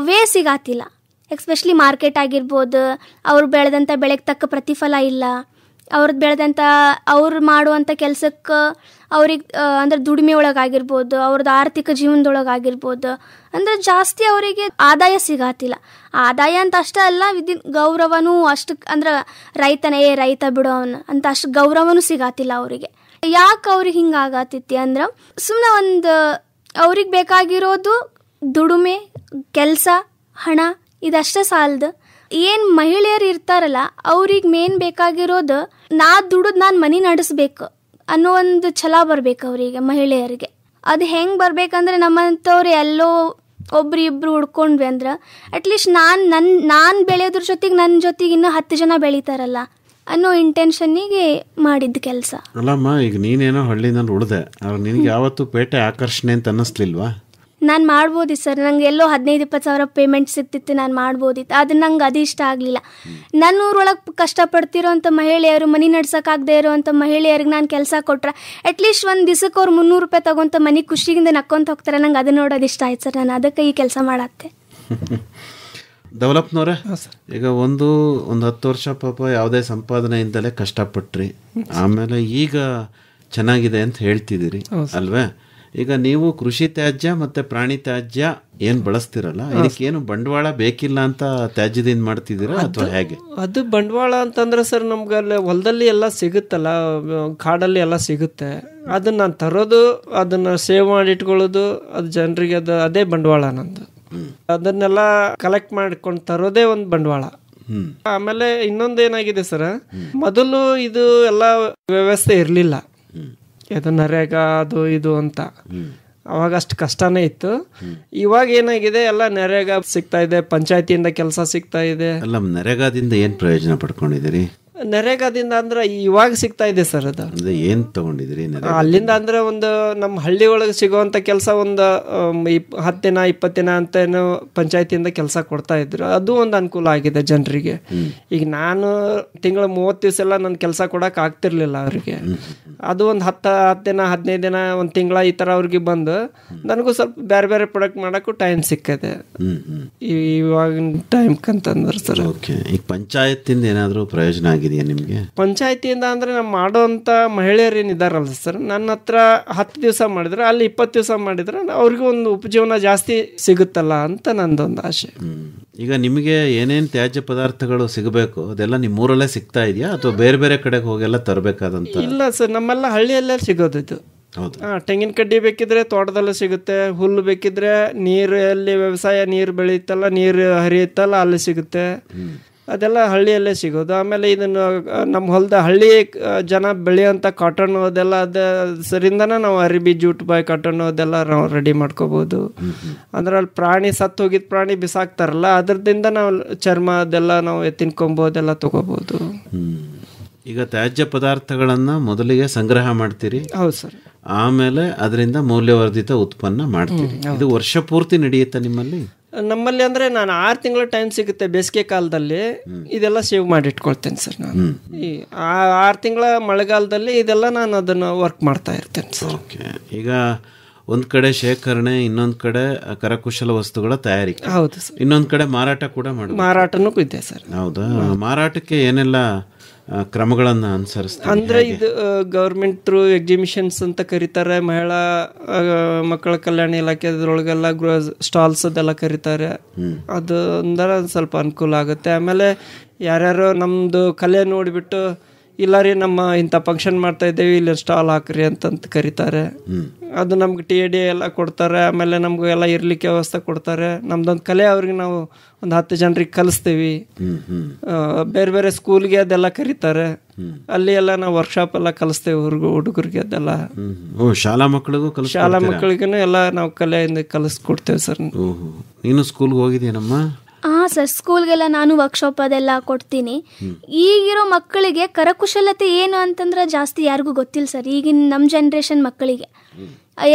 ವೇ ಸಿಗತ್ತಿಲ್ಲ. ಎಸ್ಪೆಷಲಿ ಮಾರ್ಕೆಟ್ ಆಗಿರ್ಬೋದು, ಅವ್ರು ಬೆಳೆದಂಥ ಬೆಳೆಗೆ ತಕ್ಕ ಪ್ರತಿಫಲ ಇಲ್ಲ, ಅವ್ರದ್ದು ಬೆಳೆದಂಥ ಅವ್ರು ಮಾಡುವಂಥ ಕೆಲಸಕ್ಕೆ ಅವ್ರಿಗೆ ಅಂದ್ರೆ ದುಡಿಮೆ ಒಳಗಾಗಿರ್ಬೋದು, ಅವ್ರದ್ದು ಆರ್ಥಿಕ ಜೀವನದೊಳಗಾಗಿರ್ಬೋದು, ಅಂದರೆ ಜಾಸ್ತಿ ಅವರಿಗೆ ಆದಾಯ ಸಿಗತ್ತಿಲ್ಲ. ಆದಾಯ ಅಂತ ಅಷ್ಟೇ ಅಲ್ಲ, ಗೌರವನೂ ಅಷ್ಟು, ಅಂದ್ರೆ ರೈತ ಬಿಡೋ ಅವನು ಅಂತ ಅಷ್ಟು ಗೌರವನೂ ಸಿಗತ್ತಿಲ್ಲ ಅವರಿಗೆ. ಯಾಕೆ ಅವ್ರಿಗೆ ಹಿಂಗೆ ಆಗತ್ತೈತಿ ಅಂದ್ರೆ, ಸುಮ್ಮನೆ ಒಂದು ಅವ್ರಿಗೆ ಬೇಕಾಗಿರೋದು ದುಡಿಮೆ, ಕೆಲಸ, ಹಣ, ಇದಷ್ಟೇ ಸಾಲದು. ಏನು ಮಹಿಳೆಯರು ಇರ್ತಾರಲ್ಲ, ಅವ್ರಿಗೆ ಮೇನ್ ಬೇಕಾಗಿರೋದು ನಾ ದುಡಿದು ನಾನು ಮನೆ ನಡೆಸ್ಬೇಕು ಅನ್ನೋ ಒಂದು ಛಲ ಬರ್ಬೇಕು ಅವರಿಗೆ, ಮಹಿಳೆಯರಿಗೆ. ಅದು ಹೆಂಗೆ ಬರ್ಬೇಕಂದ್ರೆ, ನಮ್ಮಂಥವ್ರು ಎಲ್ಲೋ ಒಬ್ರು ಹುಡ್ಕೊಂಡ್ವಿ ಅಂದ್ರೆ ಅಟ್ಲೀಸ್ಟ್ ನಾನು ಬೆಳೆಯೋದ್ರ ಜೊತೆಗೆ ನನ್ನ ಜೊತೆಗೆ ಇನ್ನೂ 10 ಜನ ಬೆಳೀತಾರಲ್ಲ ಅನ್ನೋ ಇಂಟೆನ್ಷನ್ನಿಗೆ ಮಾಡಿದ್ದ ಕೆಲಸ. ಅಲ್ಲಮ್ಮ, ಈಗ ನೀನೇನೋ ಹಳ್ಳಿನಲ್ಲಿ ಉಳಿದೆ, ನಿನಗೆ ಯಾವತ್ತೂ ಪೇಟೆ ಆಕರ್ಷಣೆ ಅಂತ ಅನ್ನಿಸ್ಲಿಲ್ವಾ? ನಾನು ಮಾಡ್ಬೋದಿತ್ತು ಸರ್, ನಂಗೆ ಎಲ್ಲೋ 15-20 ಸಾವಿರ ಪೇಮೆಂಟ್ ಸಿಗ್ತಿತ್ತು, ನಾನು ಮಾಡ್ಬೋದಿತ್ತು. ಅದು ನಂಗೆ ಅದು ಇಷ್ಟ ಆಗಲಿಲ್ಲ. ನನ್ನ ಊರೊಳಗೆ ಕಷ್ಟಪಡ್ತಿರೋಂಥ ಮಹಿಳೆಯರು, ಮನೆ ನಡ್ಸೋಕ್ಕಾಗದೇ ಇರೋವಂಥ ಮಹಿಳೆಯರಿಗೆ ನಾನು ಕೆಲಸ ಕೊಟ್ಟರೆ ಅಟ್ಲೀಸ್ಟ್ ಒಂದು ದಿವಸಕ್ಕೆ ಅವ್ರು 300 ರೂಪಾಯಿ ತೊಗೊಂತ ಮನೆ ಖುಷಿಯಿಂದ ನಕ್ಕೊಂತ ಹೋಗ್ತಾರೆ. ನಂಗೆ ಅದು ನೋಡೋದು ಇಷ್ಟ ಆಯ್ತು ಸರ್, ನಾನು ಅದಕ್ಕೆ ಈ ಕೆಲಸ ಮಾಡತ್ತೆ. ಡೆವಲಪ್ನವ್ರೆ, ಈಗ ಒಂದು 10 ವರ್ಷ ಪಾಪ ಯಾವುದೇ ಸಂಪಾದನೆಯಿಂದಲೇ ಕಷ್ಟಪಟ್ರಿ, ಆಮೇಲೆ ಈಗ ಚೆನ್ನಾಗಿದೆ ಅಂತ ಹೇಳ್ತಿದ್ದೀರಿ ಅಲ್ವೇ? ಈಗ ನೀವು ಕೃಷಿ ತ್ಯಾಜ್ಯ ಮತ್ತು ಪ್ರಾಣಿ ತ್ಯಾಜ್ಯ ಏನು ಬಳಸ್ತಿರಲ್ಲ, ಇದಕ್ಕೇನು ಬಂಡವಾಳ ಬೇಕಿಲ್ಲ ಅಂತ ತ್ಯಾಜ್ಯದಿಂದ ಮಾಡ್ತಿದ್ದೀರಾ ಅಥವಾ ಹೇಗೆ? ಅದು ಬಂಡವಾಳ ಅಂತಂದ್ರೆ ಸರ್, ನಮ್ಗೆ ಅಲ್ಲಿ ಹೊಲದಲ್ಲಿ ಎಲ್ಲ ಸಿಗುತ್ತಲ್ಲ, ಕಾಡಲ್ಲಿ ಎಲ್ಲ ಸಿಗುತ್ತೆ, ಅದನ್ನು ನಾನು ತರೋದು, ಅದನ್ನು ಸೇವ್ ಮಾಡಿ ಇಟ್ಕೊಳ್ಳೋದು, ಅದು ಜನರಿಗೆ ಅದೇ ಬಂಡವಾಳ ನಂದು. ಅದನ್ನೆಲ್ಲ ಕಲೆಕ್ಟ್ ಮಾಡ್ಕೊಂಡು ತರೋದೇ ಒಂದು ಬಂಡವಾಳ. ಆಮೇಲೆ ಇನ್ನೊಂದು ಏನಾಗಿದೆ ಸರ್, ಮೊದಲು ಇದು ಎಲ್ಲ ವ್ಯವಸ್ಥೆ ಇರಲಿಲ್ಲ, ಇದು ನರೇಗಾ ಅದು ಇದು ಅಂತ. ಅವಾಗ ಅಷ್ಟು ಕಷ್ಟನೇ ಇತ್ತು. ಇವಾಗ ಏನಾಗಿದೆ, ಎಲ್ಲ ನರೇಗಾ ಸಿಗ್ತಾ ಇದೆ, ಪಂಚಾಯತಿಯಿಂದ ಕೆಲಸ ಸಿಗ್ತಾ ಇದೆ. ಅಲ್ಲ, ನರೇಗಾದಿಂದ ಏನು ಪ್ರಯೋಜನ ಪಡ್ಕೊಂಡಿದ್ದೀರಿ? ನರೇಗಾದಿಂದ ಅಂದ್ರೆ ಇವಾಗ ಸಿಗ್ತಾ ಇದೆ ಸರ್. ಅದು ಏನು ತಗೊಂಡಿದ್ದೀರಿ ಅಲ್ಲಿಂದ? ಅಂದ್ರೆ ಒಂದು ನಮ್ಮ ಹಳ್ಳಿ ಒಳಗೆ ಸಿಗುವಂಥ ಕೆಲಸ ಒಂದು 10 ದಿನ 20 ದಿನ ಅಂತ ಏನೋ ಪಂಚಾಯತಿಯಿಂದ ಕೆಲಸ ಕೊಡ್ತಾ ಇದ್ರು. ಅದು ಒಂದು ಅನುಕೂಲ ಆಗಿದೆ ಜನರಿಗೆ. ಈಗ ನಾನು ತಿಂಗಳ 30 ದಿವಸ ಎಲ್ಲ ನನ್ನ ಕೆಲಸ ಕೊಡೋಕೆ ಆಗ್ತಿರ್ಲಿಲ್ಲ ಅವ್ರಿಗೆ. ಅದು ಒಂದು 10 ದಿನ 15 ದಿನ ಒಂದು ತಿಂಗಳ ಈ ಥರ ಅವ್ರಿಗೆ ಬಂದು ನನಗೂ ಸ್ವಲ್ಪ ಬೇರೆ ಬೇರೆ ಪ್ರಾಡಕ್ಟ್ ಮಾಡೋಕ್ಕೂ ಟೈಮ್ ಸಿಕ್ಕದೆ ಇವಾಗಿನ ಟೈಮ್ಕಂತಂದ್ರೆ ಸರ್. ಓಕೆ, ಈಗ ಪಂಚಾಯತಿಂದ ಏನಾದರೂ ಪ್ರಯೋಜನ ಆಗಿದೆ ಆಗಿದೆಯಾ ನಿಮಗೆ? ಪಂಚಾಯತಿಯಿಂದ ಅಂದರೆ ನಾವು ಮಾಡೋವಂಥ ಮಹಿಳೆಯರು ಏನಿದ್ದಾರಲ್ಲ ಸರ್, ನನ್ನ ಹತ್ರ 10 ದಿವಸ ಮಾಡಿದ್ರೆ ಅಲ್ಲಿ 20 ದಿವಸ ಮಾಡಿದ್ರೆ ಅವ್ರಿಗೂ ಒಂದು ಉಪಜೀವನ ಜಾಸ್ತಿ ಸಿಗುತ್ತಲ್ಲ ಅಂತ ನಂದೊಂದು ಆಸೆ. ಈಗ ನಿಮಗೆ ಏನೇನು ತ್ಯಾಜ್ಯ ಪದಾರ್ಥಗಳು ಸಿಗಬೇಕು ಅದೆಲ್ಲ ನಿಮ್ಮೂರಲ್ಲೇ ಸಿಗ್ತಾ ಇದೆಯಾ ಅಥವಾ ಬೇರೆ ಬೇರೆ ಕಡೆಗೆ ಹೋಗೆಲ್ಲ ತರಬೇಕಾದಂತ? ಇಲ್ಲ ಸರ್, ನಮ್ಮೆಲ್ಲ ಹಳ್ಳಿಯಲ್ಲೇ ಸಿಗೋದು ಇದು. ತೆಂಗಿನ ಕಡ್ಡಿ ಬೇಕಿದ್ರೆ ತೋಟದಲ್ಲೇ ಸಿಗುತ್ತೆ, ಹುಲ್ಲು ಬೇಕಿದ್ರೆ ನೀರು ಎಲ್ಲಿ ವ್ಯವಸಾಯ ನೀರು ಬೆಳೆಯುತ್ತಲ್ಲ, ನೀರು ಹರಿಯುತ್ತಲ್ಲ ಅಲ್ಲಿ ಸಿಗುತ್ತೆ. ಅದೆಲ್ಲ ಹಳ್ಳಿಯಲ್ಲೇ ಸಿಗೋದು. ಆಮೇಲೆ ಇದನ್ನು ನಮ್ಮ ಹೊಲದ ಹಳ್ಳಿ ಜನ ಬೆಳೆಯೋಂಥ ಕಾಟನ್ ಅದೆಲ್ಲ ಸರಿಂದನೇ ನಾವು ಅರಿಬಿ, ಜೂಟ್ ಬಾಯ್ ಕಾಟನ್ ಅದೆಲ್ಲ ನಾವು ರೆಡಿ ಮಾಡ್ಕೋಬೋದು. ಅಂದ್ರೆ ಅಲ್ಲಿ ಪ್ರಾಣಿ ಸತ್ತು ಹೋಗಿದ್ದ ಪ್ರಾಣಿ ಬಿಸಾಕ್ತಾರಲ್ಲ ಅದರದಿಂದ ನಾವು ಚರ್ಮ ಅದೆಲ್ಲ ನಾವು ಎತ್ತಿನ ಕೊಂಬು ಅದೆಲ್ಲ ತಗೋಬೋದು. ಈಗ ತ್ಯಾಜ್ಯ ಪದಾರ್ಥಗಳನ್ನು ಮೊದಲಿಗೆ ಸಂಗ್ರಹ ಮಾಡ್ತೀರಿ? ಹೌದು ಸರ್. ಆಮೇಲೆ ಅದರಿಂದ ಮೌಲ್ಯವರ್ಧಿತ ಉತ್ಪನ್ನ ಮಾಡ್ತೀರಿ. ಇದು ವರ್ಷ ಪೂರ್ತಿ ನಡೆಯುತ್ತೆ ನಿಮ್ಮಲ್ಲಿ? ನಮ್ಮಲ್ಲಿ ಅಂದರೆ ನಾನು 6 ತಿಂಗಳ ಟೈಮ್ ಸಿಗುತ್ತೆ ಬೇಸಿಗೆ ಕಾಲದಲ್ಲಿ, ಇದೆಲ್ಲ ಸೇವ್ ಮಾಡಿ ಇಟ್ಕೊಳ್ತೇನೆ ಸರ್. ನಾನು ಈ 6 ತಿಂಗಳ ಮಳೆಗಾಲದಲ್ಲಿ ಇದೆಲ್ಲ ನಾನು ಅದನ್ನು ವರ್ಕ್ ಮಾಡ್ತಾ ಇರ್ತೇನೆ ಸರ್. ಓಕೆ. ಈಗ ಒಂದು ಕಡೆ ಶೇಖರಣೆ, ಇನ್ನೊಂದು ಕಡೆ ಕರಕುಶಲ ವಸ್ತುಗಳ ತಯಾರಿಕೆ. ಹೌದು ಸರ್. ಇನ್ನೊಂದು ಕಡೆ ಮಾರಾಟ ಕೂಡ ಮಾಡಿ. ಮಾರಾಟನೂ ಇದೆ ಸರ್. ಹೌದಾ? ಮಾರಾಟಕ್ಕೆ ಏನೆಲ್ಲ ಕ್ರಮಗಳನ್ನು ಅನುಸರಿಸ್ತಾರೆ? ಅಂದರೆ ಇದು ಗೌರ್ಮೆಂಟ್ ಥ್ರೂ ಎಕ್ಸಿಬಿಷನ್ಸ್ ಅಂತ ಕರೀತಾರೆ, ಮಹಿಳಾ ಮಕ್ಕಳ ಕಲ್ಯಾಣ ಇಲಾಖೆ ಅದರೊಳಗೆಲ್ಲ ಸ್ಟಾಲ್ಸ್ ಅದೆಲ್ಲ ಕರೀತಾರೆ. ಅದು ಅಂದ್ರೆ ಸ್ವಲ್ಪ ಅನುಕೂಲ ಆಗುತ್ತೆ. ಆಮೇಲೆ ಯಾರ್ಯಾರು ನಮ್ಮದು ಕಲೆ ನೋಡಿಬಿಟ್ಟು ಇಲ್ಲ ರೀ ನಮ್ಮ ಇಂಥ ಫಂಕ್ಷನ್ ಮಾಡ್ತಾ ಇದ್ದೇವೆ ಇಲ್ಲಿ ಸ್ಟಾಲ್ ಹಾಕ್ರಿ ಅಂತಂತ ಕರೀತಾರೆ. ಅದು ನಮ್ಗೆ TAD ಎಲ್ಲ ಕೊಡ್ತಾರೆ. ಆಮೇಲೆ ನಮ್ಗೆ ಎಲ್ಲ ಇರ್ಲಿಕ್ಕೆ ವ್ಯವಸ್ಥೆ ಕೊಡ್ತಾರೆ. ನಮ್ದೊಂದು ಕಲೆ ಅವ್ರಿಗೆ ನಾವು ಒಂದು 10 ಜನರಿಗೆ ಕಲಿಸ್ತೀವಿ. ಬೇರೆ ಬೇರೆ ಸ್ಕೂಲ್ಗೆ ಅದೆಲ್ಲ ಕರೀತಾರೆ. ಅಲ್ಲಿ ಎಲ್ಲ ನಾವು ವರ್ಕ್ಶಾಪ್ ಎಲ್ಲ ಕಲಿಸ್ತೇವೆ ಹುಡುಗರಿಗೆ ಅದೆಲ್ಲ. ಶಾಲಾ ಮಕ್ಕಳಿಗೂ ಶಾಲಾ ಮಕ್ಕಳಿಗೂ ಎಲ್ಲ ನಾವು ಕಲೆಯಿಂದ ಕಲಿಸ್ಕೊಡ್ತೇವೆ ಸರ್. ನೀನು ಸ್ಕೂಲ್ಗೆ ಹೋಗಿದ್ದೀನಮ್ಮ? ಹಾಂ ಸರ್, ಸ್ಕೂಲ್ಗೆಲ್ಲ ನಾನು ವರ್ಕ್ಶಾಪ್ ಅದೆಲ್ಲ ಕೊಡ್ತೀನಿ. ಈಗಿರೋ ಮಕ್ಕಳಿಗೆ ಕರಕುಶಲತೆ ಏನು ಅಂತಂದ್ರೆ ಜಾಸ್ತಿ ಯಾರಿಗೂ ಗೊತ್ತಿಲ್ಲ ಸರ್. ಈಗಿನ ನಮ್ಮ ಜನ್ರೇಷನ್ ಮಕ್ಕಳಿಗೆ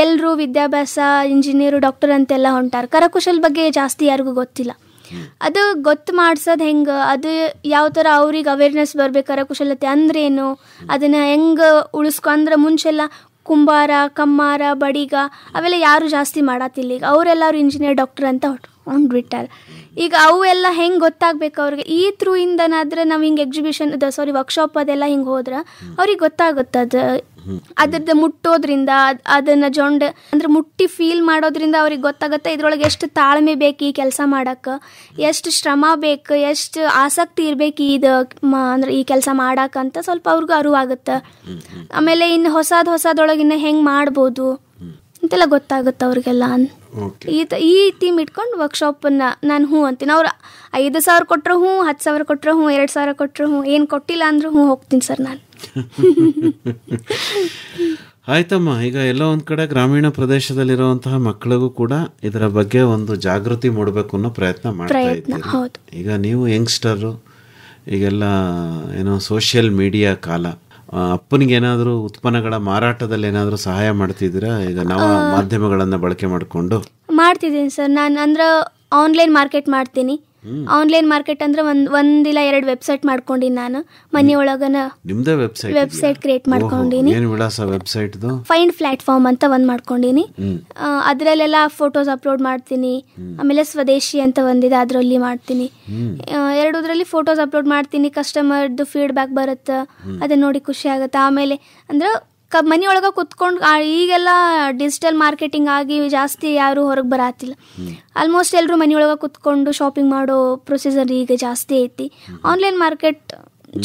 ಎಲ್ಲರೂ ವಿದ್ಯಾಭ್ಯಾಸ, ಇಂಜಿನಿಯರು, ಡಾಕ್ಟರ್ ಅಂತೆಲ್ಲ ಹೊಂಟಾರೆ. ಕರಕುಶಲ ಬಗ್ಗೆ ಜಾಸ್ತಿ ಯಾರಿಗೂ ಗೊತ್ತಿಲ್ಲ. ಅದು ಗೊತ್ತು ಮಾಡ್ಸೋದು ಹೆಂಗೆ, ಅದು ಯಾವ ಥರ ಅವ್ರಿಗೆ ಅವೇರ್ನೆಸ್ ಬರಬೇಕು, ಕರಕುಶಲತೆ ಅಂದ್ರೇನು, ಅದನ್ನು ಹೆಂಗೆ ಅಂದ್ರೆ ಮುಂಚೆಲ್ಲ ಕುಂಬಾರ, ಕಮ್ಮಾರ, ಬಡಿಗ ಅವೆಲ್ಲ ಯಾರು ಜಾಸ್ತಿ ಮಾಡತ್ತಿಲ್ಲ. ಈಗ ಅವರೆಲ್ಲರೂ ಇಂಜಿನಿಯರ್, ಡಾಕ್ಟರ್ ಅಂತ ಹೊಂಟ್ಬಿಟ್ಟಾರೆ. ಈಗ ಅವು ಎಲ್ಲ ಹೆಂಗೆ ಗೊತ್ತಾಗಬೇಕು ಅವ್ರಿಗೆ, ಈ ಥ್ರೂ ಇಂದನಾದ್ರೆ ನಾವು ಹಿಂಗೆ ಎಕ್ಸಿಬಿಷನ್ ವರ್ಕ್ಶಾಪ್ ಅದೆಲ್ಲ ಹಿಂಗೆ ಹೋದ್ರೆ ಅವ್ರಿಗೆ ಗೊತ್ತಾಗುತ್ತೆ. ಅದ್ರದ್ದು ಮುಟ್ಟೋದ್ರಿಂದ, ಅದನ್ನು ಅಂದ್ರೆ ಮುಟ್ಟಿ ಫೀಲ್ ಮಾಡೋದ್ರಿಂದ ಅವ್ರಿಗೆ ಗೊತ್ತಾಗುತ್ತೆ ಇದ್ರೊಳಗೆ ಎಷ್ಟು ತಾಳ್ಮೆ ಬೇಕು ಈ ಕೆಲಸ ಮಾಡೋಕ್ಕೆ, ಎಷ್ಟು ಶ್ರಮ ಬೇಕು, ಎಷ್ಟು ಆಸಕ್ತಿ ಇರಬೇಕು ಅಂದ್ರೆ ಈ ಕೆಲಸ ಮಾಡೋಕ್ಕಂತ ಸ್ವಲ್ಪ ಅವ್ರಿಗೂ ಅರಿವಾಗುತ್ತೆ. ಆಮೇಲೆ ಇನ್ನು ಹೊಸದೊಳಗೆ ಇನ್ನು ಹೆಂಗೆ ಮಾಡ್ಬೋದು ಅಂತೆಲ್ಲ ಗೊತ್ತಾಗುತ್ತೆ ಅವ್ರಿಗೆಲ್ಲ. ಈ ಥೀಮ್ ಇಟ್ಕೊಂಡು ವರ್ಕ್ಶಾಪನ್ನು ನಾನು ಹ್ಞೂ ಅಂತೀನಿ. ಅವ್ರು 5,000 ಕೊಟ್ಟರು ಹ್ಞೂ, 10,000 ಕೊಟ್ಟರು ಹ್ಞೂ, 2,000 ಕೊಟ್ಟರು ಹ್ಞೂ, ಏನು ಕೊಟ್ಟಿಲ್ಲ ಅಂದರೂ ಹ್ಞೂ ಹೋಗ್ತೀನಿ ಸರ್ ನಾನು. ಆಯ್ತಮ್ಮ. ಈಗ ಎಲ್ಲೋ ಒಂದು ಕಡೆ ಗ್ರಾಮೀಣ ಪ್ರದೇಶದಲ್ಲಿರುವಂತಹ ಮಕ್ಕಳಿಗೂ ಕೂಡ ಇದರ ಬಗ್ಗೆ ಒಂದು ಜಾಗೃತಿ ಮೂಡಬೇಕು ಅನ್ನೋ ಪ್ರಯತ್ನ ಮಾಡ್ತಾ ಇದ್ದೀರಿ. ಈಗ ನೀವು ಯಂಗ್ಸ್ಟರು, ಈಗೆಲ್ಲ ಏನೋ ಸೋಷಿಯಲ್ ಮೀಡಿಯಾ ಕಾಲ, ಅಪ್ಪನಿಗೆ ಏನಾದರೂ ಉತ್ಪನ್ನಗಳ ಮಾರಾಟದಲ್ಲಿ ಏನಾದರೂ ಸಹಾಯ ಮಾಡ್ತಿದ್ದೀರಾ? ಈಗ ನಾವು ಮಾಧ್ಯಮಗಳನ್ನು ಬಳಕೆ ಮಾಡಿಕೊಂಡು ಮಾಡ್ತಿದ್ದೀನಿ ಸರ್. ನಾನು ಅಂದ್ರೆ ಆನ್ಲೈನ್ ಮಾರ್ಕೆಟ್ ಮಾಡ್ತೀನಿ. ಆನ್ಲೈನ್ ಮಾರ್ಕೆಟ್ ಅಂದ್ರೆ ಒಂದಿಲ್ಲ 2 ವೆಬ್ಸೈಟ್ ಮಾಡ್ಕೊಂಡಿನಿ ನಾನು. ಮನೆಯೊಳಗನ ನಿಮ್ದೇ ವೆಬ್ಸೈಟ್ ಕ್ರಿಯೇಟ್ ಮಾಡ್ಕೊಂಡಿನಿ. ಏನು ವಿಳಾಸ ವೆಬ್ಸೈಟ್ದು? ಫೈಂಡ್ ಪ್ಲಾಟ್ಫಾರ್ಮ್ ಅಂತ ಒಂದು ಮಾಡ್ಕೊಂಡಿನಿ. ಅದರಲ್ಲೆಲ್ಲ ಫೋಟೋಸ್ ಅಪ್ಲೋಡ್ ಮಾಡ್ತೀನಿ. ಆಮೇಲೆ ಸ್ವದೇಶಿ ಅಂತ ಒಂದಿದೆ, ಅದರಲ್ಲಿ ಮಾಡ್ತೀನಿ. 2 ಫೋಟೋಸ್ ಅಪ್ಲೋಡ್ ಮಾಡ್ತೀನಿ. ಕಸ್ಟಮರ್ದು ಫೀಡ್ಬ್ಯಾಕ್ ಬರುತ್ತೆ, ಅದನ್ನ ನೋಡಿ ಖುಷಿ ಆಗುತ್ತೆ. ಆಮೇಲೆ ಅಂದ್ರೆ ಮನೆಯೊಳಗೆ ಕುತ್ಕೊಂಡು ಈಗೆಲ್ಲ ಡಿಜಿಟಲ್ ಮಾರ್ಕೆಟಿಂಗ್ ಆಗಿ ಜಾಸ್ತಿ ಯಾರು ಹೊರಗೆ ಬರತ್ತಿಲ್ಲ. ಆಲ್ಮೋಸ್ಟ್ ಎಲ್ಲರೂ ಮನೆಯೊಳಗೆ ಕುತ್ಕೊಂಡು ಶಾಪಿಂಗ್ ಮಾಡೋ ಪ್ರೊಸೀಜರ್ ಈಗ ಜಾಸ್ತಿ ಐತಿ. ಆನ್ಲೈನ್ ಮಾರ್ಕೆಟ್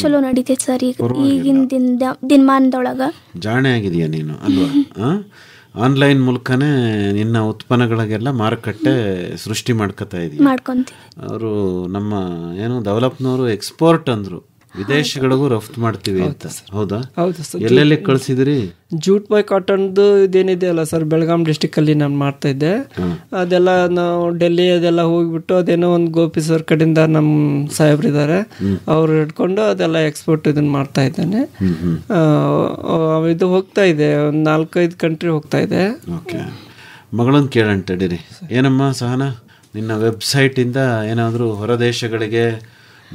ಚಲೋ ನಡೀತೈತೆ ಸರ್ ಈಗಿನ ದಿನಮಾನದೊಳಗೆ. ಜಾಣೆ ಆಗಿದೆಯಾ ನೀನು ಅಲ್ವಾ? ಆನ್ಲೈನ್ ಮೂಲಕನೇ ನಿನ್ನ ಉತ್ಪನ್ನಗಳಿಗೆಲ್ಲ ಮಾರುಕಟ್ಟೆ ಸೃಷ್ಟಿ ಮಾಡ್ಕೊತಾ ಇದೀಯ. ಮಾಡ್ಕೊಂತೀವಿ. ಅವರು ನಮ್ಮ ಏನು ಡೆವಲಪ್ನವರು ಎಕ್ಸ್ಪೋರ್ಟ್ ಅಂದರು, ವಿದೇಶಗಳಿಗೂ ರಫ್ತು ಮಾಡ್ತೀವಿ ಅಂತ. ಹೌದಾ? ಹೌದು ಸರ್. ಎಲ್ಲೆಲ್ಲಿ ಕಳಿಸಿದ್ರಿ? ಜೂಟ್ ಬಾಯ್ ಕಾಟನ್ದು ಇದೇನಿದೆ ಅಲ್ಲ ಸರ್, ಬೆಳಗಾಂ ಡಿಸ್ಟಿಕ್ಕಲ್ಲಿ ನಾನು ಮಾಡ್ತಾ ಇದ್ದೆ. ಅದೆಲ್ಲ ನಾವು ಡೆಲ್ಲಿ ಅದೆಲ್ಲ ಹೋಗಿಬಿಟ್ಟು ಅದೇನೋ ಒಂದು ಗೋಪಿ ಸರ್ ಕಡೆಯಿಂದ ನಮ್ಮ ಸಾಹೇಬ್ರಿದ್ದಾರೆ, ಅವ್ರು ಹಿಡ್ಕೊಂಡು ಅದೆಲ್ಲ ಎಕ್ಸ್ಪೋರ್ಟ್ ಇದನ್ನು ಮಾಡ್ತಾ ಇದ್ದೇನೆ. ಇದು ಹೋಗ್ತಾ ಇದೆ, ಒಂದು 4-5 ಕಂಟ್ರಿ ಹೋಗ್ತಾ ಇದೆ. ಓಕೆ. ಮಗಳನ್ನ ಕೇಳೋಣ ತಡೀರಿ. ಏನಮ್ಮ ಸಹನಾ, ನಿನ್ನ ವೆಬ್ಸೈಟಿಂದ ಏನಾದರೂ ಹೊರದೇಶಗಳಿಗೆ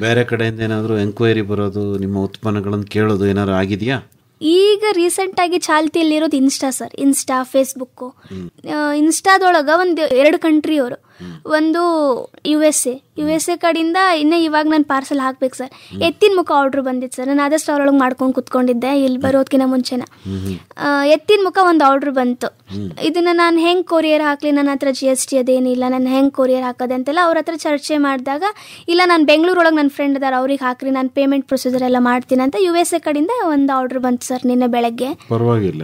ಬೇರೆ ಕಡೆಯಿಂದ ಏನಾದರೂ ಎಂಕ್ವೈರಿ ಬರೋದು, ನಿಮ್ಮ ಉತ್ಪನ್ನಗಳನ್ನು ಕೇಳೋದು ಏನಾದ್ರು ಆಗಿದೆಯಾ? ಈಗ ರೀಸೆಂಟಾಗಿ ಚಾಲ್ತಿಯಲ್ಲಿರೋದು ಇನ್ಸ್ಟಾ ಸರ್. Insta, Facebook. ಇನ್ಸ್ಟಾದೊಳಗೆ ಒಂದು 2 ಕಂಟ್ರಿ ಅವರು ಒಂದು USA ಕಡೆಯಿಂದ ಇನ್ನೂ ಇವಾಗ ನಾನು ಪಾರ್ಸಲ್ ಹಾಕ್ಬೇಕು ಸರ್. ಎತ್ತಿನ ಮುಖ ಆರ್ಡ್ರ್ ಬಂದಿತ್ತು ಸರ್. ನಾನು ಆದಷ್ಟು ಅವ್ರೊಳಗೆ ಮಾಡ್ಕೊಂಡು ಕುತ್ಕೊಂಡಿದ್ದೆ ಇಲ್ಲಿ ಬರೋದಕ್ಕಿಂತ ಮುಂಚೆನ. ಎತ್ತಿನ ಮುಖ ಒಂದು ಆರ್ಡ್ರ್ ಬಂತು. ಇದನ್ನು ನಾನು ಹೆಂಗೆ ಕೊರಿಯರ್ ಹಾಕಲಿ, ನನ್ನ ಹತ್ರ GST ಅದೇನಿಲ್ಲ, ನಾನು ಹೆಂಗೆ ಕೊರಿಯರ್ ಹಾಕೋದೆ ಅಂತೆಲ್ಲ ಅವ್ರ ಹತ್ರ ಚರ್ಚೆ ಮಾಡಿದಾಗ, ಇಲ್ಲ ನಾನು ಬೆಂಗಳೂರೊಳಗೆ ನನ್ನ ಫ್ರೆಂಡ್ ಅದಾರ, ಅವ್ರಿಗೆ ಹಾಕ್ರಿ, ನಾನು ಪೇಮೆಂಟ್ ಪ್ರೊಸೀಜರ್ ಎಲ್ಲ ಮಾಡ್ತೀನಿ ಅಂತ USA ಕಡೆಯಿಂದ ಒಂದು ಆರ್ಡ್ರ್ ಬಂತು ಸರ್ ನಿನ್ನೆ ಬೆಳಗ್ಗೆ. ಪರವಾಗಿಲ್ಲ.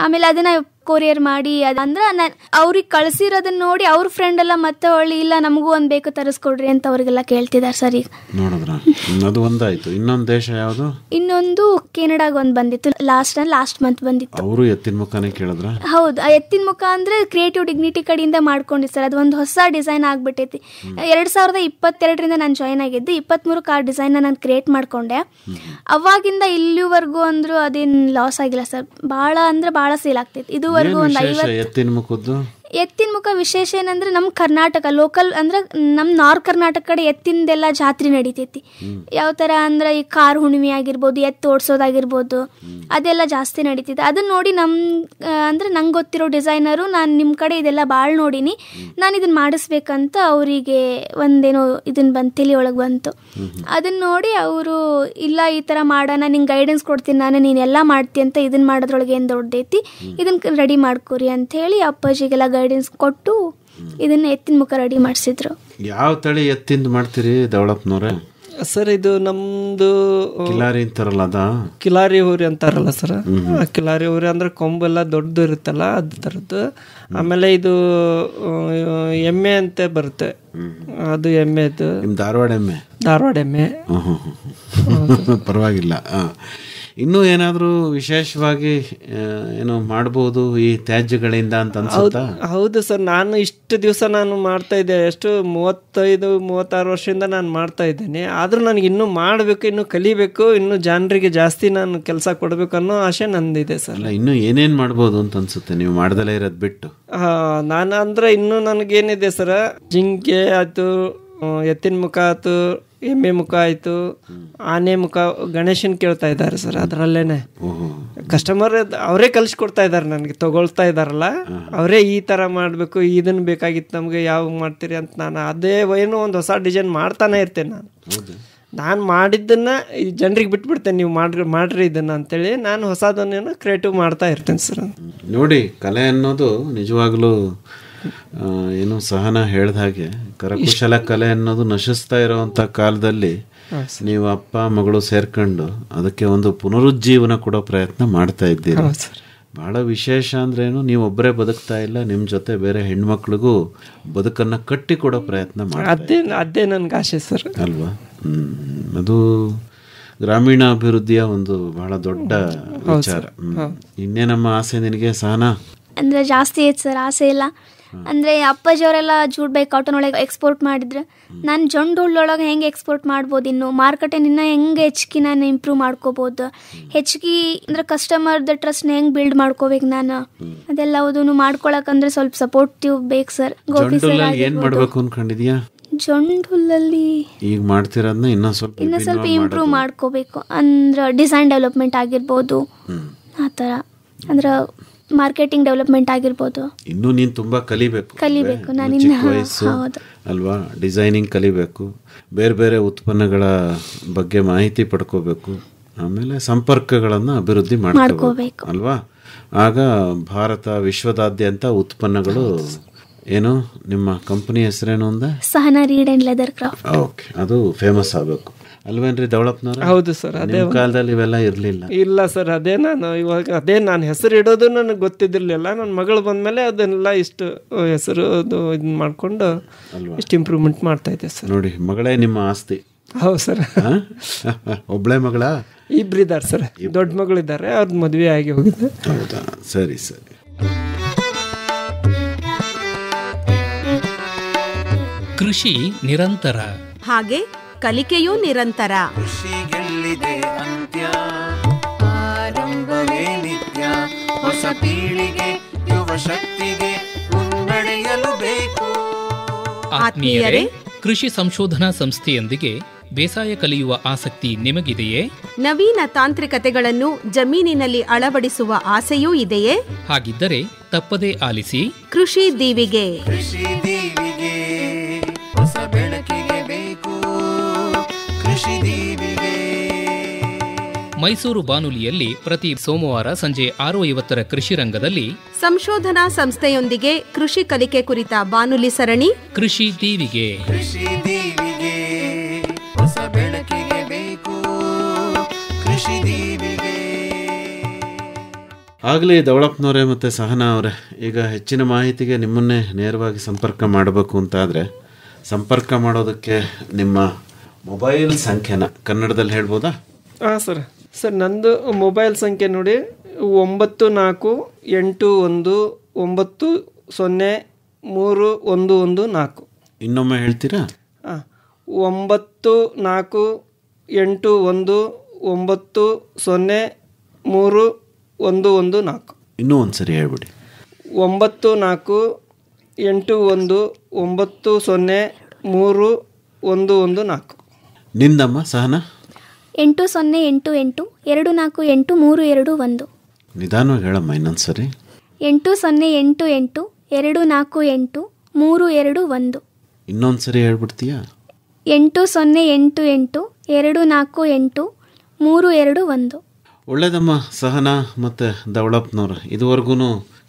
ಆಮೇಲೆ ಅದನ್ನ ಕೊರಿಯರ್ ಮಾಡಿ ಅಂದ್ರೆ ನಾನು ಅವ್ರಿಗೆ ಕಳ್ಸಿರೋದನ್ನ ನೋಡಿ ಅವ್ರ ಫ್ರೆಂಡ್ ಎಲ್ಲ ಮತ್ತೆ ಹೊಳ್ಳಿ ಇಲ್ಲ ನಮಗೂ ಒಂದು ಬೇಕು ತರಿಸ್ಕೊಡ್ರಿ ಅಂತ ಅವ್ರಿಗೆಲ್ಲ ಕೇಳ್ತಿದ್ದಾರೆ ಸರ್. ಈಗ ನೋಡಿದ್ರ ಅದು ಒಂದಾಯ್ತು. ಇನ್ನೊಂದು ದೇಶ ಯಾವುದು? ಇನ್ನೊಂದು ಕೆನಡಾಗ ಒಂದು ಬಂದಿತ್ತು, ಲಾಸ್ಟ್ ಮಂತ್ ಬಂದಿತ್ತು. ಅವರು ಎತ್ತಿನ ಮುಖನೇ ಕೇಳಿದ್ರ? ಹೌದು, ಆ ಎತ್ತಿನ ಮುಖ ಅಂದ್ರೆ ಕ್ರಿಯೇಟಿವ್ ಡಿಗ್ನಿಟಿ ಕಡೆಯಿಂದ ಮಾಡ್ಕೊಂಡಿದ್ದು ಸರ್. ಅದು ಒಂದು ಹೊಸ ಡಿಸೈನ್ ಆಗ್ಬಿಟ್ಟೈತಿ. 2022 ನಾನು ಜಾಯ್ನ್ ಆಗಿದ್ದು, 23 ಆ ಡಿಸೈನ್ ನಾನು ಕ್ರಿಯೇಟ್ ಮಾಡ್ಕೊಂಡೆ. ಅವಾಗಿಂದ ಇಲ್ಲಿವರೆಗೂ ಅಂದ್ರೂ ಅದೇನು ಲಾಸ್ ಆಗಿಲ್ಲ ಸರ್. ಭಾಳ ಅಂದ್ರೆ ಭಾಳ ಸೇಲ್ ಆಗ್ತೈತಿ. ಇದುವರೆಗೂ ಒಂದು 50 ಎತ್ತಿನ ಮುಖ ವಿಶೇಷ ಏನಂದ್ರೆ ನಮ್ಮ ಕರ್ನಾಟಕ ಲೋಕಲ್ ಅಂದ್ರೆ ನಮ್ಮ ನಾರ್ತ್ ಕರ್ನಾಟಕ ಕಡೆ ಎತ್ತಿಂದೆಲ್ಲ ಜಾತ್ರೆ ನಡೀತೈತಿ. ಯಾವ ಥರ ಅಂದ್ರೆ ಈ ಕಾರ್ ಹುಣ್ಣಿಮೆ ಆಗಿರ್ಬೋದು, ಎತ್ತು ಓಡಿಸೋದಾಗಿರ್ಬೋದು, ಅದೆಲ್ಲ ಜಾಸ್ತಿ ನಡೀತೈತಿ. ಅದನ್ನ ನೋಡಿ ಅಂದ್ರೆ ನಂಗೆ ಗೊತ್ತಿರೋ ಡಿಸೈನರು ನಾನು ನಿಮ್ಮ ಕಡೆ ಇದೆಲ್ಲ ಭಾಳ ನೋಡೀನಿ, ನಾನು ಇದನ್ನು ಮಾಡಿಸ್ಬೇಕಂತ ಅವರಿಗೆ ಒಂದೇನೋ ಇದನ್ನ ತಲೆ ಒಳಗೆ ಬಂತು. ಅದನ್ನ ನೋಡಿ ಅವರು ಇಲ್ಲ ಈ ಥರ ಮಾಡೋಣ, ನಿಂಗೆ ಗೈಡೆನ್ಸ್ ಕೊಡ್ತೀನಿ ನಾನು, ನೀನೆಲ್ಲ ಮಾಡ್ತೀನಿ ಅಂತ ಇದನ್ನ ಮಾಡೋದ್ರೊಳಗೆ ಏನು ದೊಡ್ಡದೈತಿ, ಇದನ್ನ ರೆಡಿ ಮಾಡ್ಕೊರಿ ಅಂತ ಹೇಳಿ ಅಪ್ಪಾಜಿಗೆಲ್ಲ ಗೈಡೆನ್ಸ್ ಕೊಟ್ಟು ಇದನ್ನ ಎತ್ತಿನ ಮುಖ ರೆಡಿ ಮಾಡಿಸಿದ್ರು. ಯಾವ ತಳಿ ಎತ್ತಿಂದ ಮಾಡ್ತೀರಿ ದೌಳಪ್ಪನವ್ರೆ? ಸರ್ ಇದು ನಮ್ದು ಕಿಲಾರಿ ಅಂತಾರಲ್ಲ, ಅದ ಕಿಲಾರಿ ಹೋರಿ ಅಂತಾರಲ್ಲ ಸರ್. ಕಿಲಾರಿ ಹೋರಿ ಅಂದ್ರೆ ಕೊಂಬೆಲ್ಲ ದೊಡ್ಡದು ಇರುತ್ತಲ್ಲ ಅದು ಥರದ್ದು. ಆಮೇಲೆ ಇದು ಎಮ್ಮೆ ಅಂತ ಬರುತ್ತೆ, ಅದು ಎಮ್ಮೆದು. ಧಾರವಾಡ ಎಮ್ಮೆ. ಪರವಾಗಿಲ್ಲ. ಇನ್ನೂ ಏನಾದರೂ ವಿಶೇಷವಾಗಿ ಏನೋ ಮಾಡ್ಬೋದು ಈ ತ್ಯಾಜ್ಯಗಳಿಂದ ಅಂತ ಅನ್ಸುತ್ತಾ? ಹೌದು ಸರ್, ನಾನು ಇಷ್ಟು ದಿವಸ ನಾನು ಮಾಡ್ತಾ ಇದ್ದೆ, ಎಷ್ಟು 35-36 ವರ್ಷದಿಂದ ನಾನು ಮಾಡ್ತಾ ಇದ್ದೀನಿ. ಆದರೂ ನನಗೆ ಇನ್ನೂ ಮಾಡಬೇಕು, ಇನ್ನೂ ಕಲಿಬೇಕು, ಇನ್ನೂ ಜನರಿಗೆ ಜಾಸ್ತಿ ನಾನು ಕೆಲಸ ಕೊಡಬೇಕು ಅನ್ನೋ ಆಸೆ ನಂದಿದೆ ಸರ್. ಅಲ್ಲ, ಇನ್ನೂ ಏನೇನು ಮಾಡ್ಬೋದು ಅಂತ ಅನ್ಸುತ್ತೆ ನೀವು ಮಾಡ್ದಲೇ ಇರೋದು ಬಿಟ್ಟು? ನಾನು ಅಂದ್ರೆ ಇನ್ನೂ ನನಗೇನಿದೆ ಸರ್, ಜಿಂಕೆ ಆಯಿತು, ಎತ್ತಿನ ಮುಖ ಆಯ್ತು, ಎಮ್ಮೆ ಮುಖ ಆಯಿತು, ಆನೆ ಮುಖ, ಗಣೇಶನ್ ಕೇಳ್ತಾ ಇದ್ದಾರೆ ಸರ್. ಅದರಲ್ಲೇನೆ ಕಸ್ಟಮರ್ ಅವರೇ ಕಲಿಸ್ಕೊಡ್ತಾ ಇದ್ದಾರೆ ನನಗೆ, ತಗೊಳ್ತಾ ಇದ್ದಾರಲ್ಲ ಅವರೇ ಈ ಥರ ಮಾಡಬೇಕು, ಇದನ್ನು ಬೇಕಾಗಿತ್ತು ನಮಗೆ, ಯಾವಾಗ ಮಾಡ್ತೀರಿ ಅಂತ. ನಾನು ಅದೇ ಏನೋ ಒಂದು ಹೊಸ ಡಿಸೈನ್ ಮಾಡ್ತಾನೆ ಇರ್ತೇನೆ. ನಾನು ಮಾಡಿದ್ದನ್ನು ಜನರಿಗೆ ಬಿಟ್ಬಿಡ್ತೇನೆ, ನೀವು ಮಾಡ್ರಿ ಇದನ್ನು ಅಂತೇಳಿ ನಾನು ಹೊಸದನ್ನೇನೋ ಕ್ರಿಯೇಟಿವ್ ಮಾಡ್ತಾ ಇರ್ತೇನೆ ಸರ್. ನೋಡಿ, ಕಲೆ ಅನ್ನೋದು ನಿಜವಾಗ್ಲೂ ಏನು ಸಹನ ಹೇಳ್ದ ಹಾಗೆ ಕರಕುಶಲ ಕಲೆ ಅನ್ನೋದು ನಶಿಸ್ತಾ ಇರೋವಂಥ ಕಾಲದಲ್ಲಿ ನೀವು ಅಪ್ಪ ಮಗಳು ಸೇರ್ಕೊಂಡು ಅದಕ್ಕೆ ಒಂದು ಪುನರುಜ್ಜೀವನ ಕೊಡೋ ಪ್ರಯತ್ನ ಮಾಡ್ತಾ ಇದ್ದೀರಿ. ಬಹಳ ವಿಶೇಷ ಅಂದ್ರೇನು, ನೀವು ಒಬ್ಬರೇ ಬದುಕ್ತಾ ಇಲ್ಲ, ನಿಮ್ಮ ಜೊತೆ ಬೇರೆ ಹೆಣ್ಮಕ್ಳಿಗೂ ಬದುಕನ್ನು ಕಟ್ಟಿ ಕೊಡೋ ಪ್ರಯತ್ನ ಮಾಡಿ. ಅದೇ ನನ್ಗೆ ಆಸೆ ಸರ್ ಅಲ್ವಾ? ಅದು ಗ್ರಾಮೀಣ ಅಭಿವೃದ್ಧಿಯ ಒಂದು ಬಹಳ ದೊಡ್ಡ ವಿಚಾರ. ಇನ್ನೇನಮ್ಮ ಆಸೆ ನಿನಗೆ ಸಹನಾ? ಅಂದರೆ ಜಾಸ್ತಿ ಐತೆ ಸರ್ ಆಸೆ ಇಲ್ಲ. ಅಂದರೆ ಅಪ್ಪಾಜಿಯವರೆಲ್ಲ ಜೂಟ್ ಬೈ ಕಾಟನ್ ಒಳಗೆ ಎಕ್ಸ್ಪೋರ್ಟ್ ಮಾಡಿದ್ರೆ, ನಾನು ಜೊಂಡು ಹುಳ್ಳೊಳಗೆ ಹೆಂಗೆ ಎಕ್ಸ್ಪೋರ್ಟ್ ಮಾಡ್ಬೋದು, ಇನ್ನು ಮಾರ್ಕೆಟಿನ ಇನ್ನೂ ಹೆಂಗೆ ಹೆಚ್ಚಿಗೆ ನಾನು ಇಂಪ್ರೂವ್ ಮಾಡ್ಕೋಬೋದು, ಹೆಚ್ಚಿಗೆ ಅಂದರೆ ಕಸ್ಟಮರ್ದ ಟ್ರಸ್ಟ್ನ ಹೆಂಗೆ ಬಿಲ್ಡ್ ಮಾಡ್ಕೋಬೇಕು ನಾನು, ಅದೆಲ್ಲದನ್ನು ಮಾಡ್ಕೊಳಕಂದ್ರೆ ಸ್ವಲ್ಪ ಸಪೋರ್ಟಿವ್ ಬೇಕು ಸರ್. ಗೋಪಿ ಸರ್ ಏನು ಮಾಡಬೇಕು ಅನ್ಕೊಂಡಿದ್ಯಾ? ಜೊಂಡುಲ್ಲಲ್ಲಿ ಈಗ ಮಾಡ್ತಿರೋದನ್ನ ಇನ್ನೂ ಸ್ವಲ್ಪ ಇಂಪ್ರೂವ್ ಮಾಡ್ಕೋಬೇಕು. ಅಂದ್ರೆ ಡಿಸೈನ್ ಡೆವಲಪ್ಮೆಂಟ್ ಆಗಿರ್ಬೋದು, ಆ ಥರ ಅಂದ್ರೆ ಮಾರ್ಕೆಟಿಂಗ್ ಡೆವಲಪ್ಮೆಂಟ್ ಆಗಿರ್ಬೋದು. ಇನ್ನೂ ನೀನು ತುಂಬ ಕಲಿಬೇಕು. ನಾನು ವಯಸ್ಸು ಅಲ್ವಾ? ಡಿಸೈನಿಂಗ್ ಕಲಿಬೇಕು, ಬೇರೆ ಬೇರೆ ಉತ್ಪನ್ನಗಳ ಬಗ್ಗೆ ಮಾಹಿತಿ ಪಡ್ಕೋಬೇಕು, ಆಮೇಲೆ ಸಂಪರ್ಕಗಳನ್ನು ಅಭಿವೃದ್ಧಿ ಮಾಡ್ಕೋಬೇಕು ಅಲ್ವಾ? ಆಗ ಭಾರತ ವಿಶ್ವದಾದ್ಯಂತ ಉತ್ಪನ್ನಗಳು ಏನು, ನಿಮ್ಮ ಕಂಪನಿ ಹೆಸರೇನು ಅಂದ? Sahana read and leather craft. Okay, ಅದು ಫೇಮಸ್ ಆಗಬೇಕು ಅಲ್ವೇನ್ರಿ ದೌಳಪ್ಪನವ್ರ? ಹೌದು ಸರ್. ಅದೇ ಕಾಲದಲ್ಲಿ ಇವೆಲ್ಲ ಇರಲಿಲ್ಲ. ಇಲ್ಲ ಸರ್, ಅದೇ ನಾನು ಹೆಸರು ಇಡೋದು ನನಗೆ ಗೊತ್ತಿದ್ದಿರಲಿಲ್ಲ. ನನ್ನ ಮಗಳು ಬಂದಮೇಲೆ ಅದನ್ನೆಲ್ಲ ಇಷ್ಟು ಹೆಸರು ಇದನ್ನ ಮಾಡಿಕೊಂಡು ಇಷ್ಟು ಇಂಪ್ರೂವ್ಮೆಂಟ್ ಮಾಡ್ತಾ ಇದ್ದೆ ಸರ್. ನೋಡಿ, ಮಗಳೇ ನಿಮ್ಮ ಆಸ್ತಿ. ಹೌದು ಸರ್. ಒಬ್ಳೆ ಮಗಳ? ಇಬ್ಬರಿದ್ದಾರೆ ಸರ್, ದೊಡ್ಡ ಮಗಳಿದ್ದಾರೆ, ಅವ್ರದ್ದು ಮದುವೆ ಆಗಿ ಹೋಗಿದೆ. ಹೌದಾ? ಸರಿ ಸರಿ. ಕೃಷಿ ನಿರಂತರ, ಹಾಗೆ ಕಲಿಕೆಯೂ ನಿರಂತರ. ಕೃಷಿಗೆಲ್ಲಿದೆ ಅಂತ್ಯ, ಆರಂಭವೇ ನಿತ್ಯ. ಹೊಸ ಪೀಳಿಗೆ ಯುವ ಶಕ್ತಿಗೆ ಮುನ್ನಡೆಯಲು ಬೇಕು. ಆತ್ಮೀಯರೇ, ಕೃಷಿ ಸಂಶೋಧನಾ ಸಂಸ್ಥೆಯೊಂದಿಗೆ ಬೇಸಾಯ ಕಲಿಯುವ ಆಸಕ್ತಿ ನಿಮಗಿದೆಯೇ? ನವೀನ ತಾಂತ್ರಿಕತೆಗಳನ್ನು ಜಮೀನಿನಲ್ಲಿ ಅಳವಡಿಸುವ ಆಸೆಯೂ ಇದೆಯೇ? ಹಾಗಿದ್ದರೆ ತಪ್ಪದೇ ಆಲಿಸಿ ಕೃಷಿ ದೀವಿಗೆ. ಕೃಷಿ ದೀವಿಗೆ ಹೊಸ ಬೆಳಕಿಗೆ ಬೇಕು ಕೃಷಿ ದೀವಿಗೆ. ಮೈಸೂರು ಬಾನುಲಿಯಲ್ಲಿ ಪ್ರತಿ ಸೋಮವಾರ ಸಂಜೆ 6:50 ಕೃಷಿ ರಂಗದಲ್ಲಿ ಸಂಶೋಧನಾ ಸಂಸ್ಥೆಯೊಂದಿಗೆ ಕೃಷಿ ಕಲಿಕೆ ಕುರಿತ ಬಾನುಲಿ ಸರಣಿ ಕೃಷಿ ದೀವಿಗೆ. ಕೃಷಿ ದೀವಿಗೆ ಹೊಸ ಬೆಳಕಿಗೆ ಬೇಕು ಕೃಷಿ ದೀವಿಗೆ. ಆಗಲಿ ದವಳಪ್ಪನವರೇ ಮತ್ತು ಸಹನಾ ಅವರೇ, ಈಗ ಹೆಚ್ಚಿನ ಮಾಹಿತಿಗೆ ನಿಮ್ಮನ್ನೇ ನೇರವಾಗಿ ಸಂಪರ್ಕ ಮಾಡಬೇಕು ಅಂತಾದರೆ ಸಂಪರ್ಕ ಮಾಡೋದಕ್ಕೆ ನಿಮ್ಮ ಮೊಬೈಲ್ ಸಂಖ್ಯೆನ ಕನ್ನಡದಲ್ಲಿ ಹೇಳ್ಬೋದಾ? ಹಾಂ ಸರ್ ನಂದು ಮೊಬೈಲ್ ಸಂಖ್ಯೆ ನೋಡಿ 9481903114. ಇನ್ನೊಮ್ಮೆ ಹೇಳ್ತೀರಾ? 9481903114. ಇನ್ನೂ ಒಂದು ಸರಿ ಹೇಳ್ಬಿಡಿ. 9481903114. ನಿಂದಮ್ಮ ಸಹನಾ? 8088248321. ನಿಧಾನವಾಗಿ ಹೇಳಮ್ಮ ಇನ್ನೊಂದು ಸರಿ. 8088248321. ಇನ್ನೊಂದು ಸರಿ ಹೇಳ್ಬಿಡ್ತೀಯಾ? 8088248321. ಒಳ್ಳೆಯದಮ್ಮ ಸಹನಾ ಮತ್ತು ದವಳಪ್ಪನವ್ರು, ಇದುವರೆಗೂ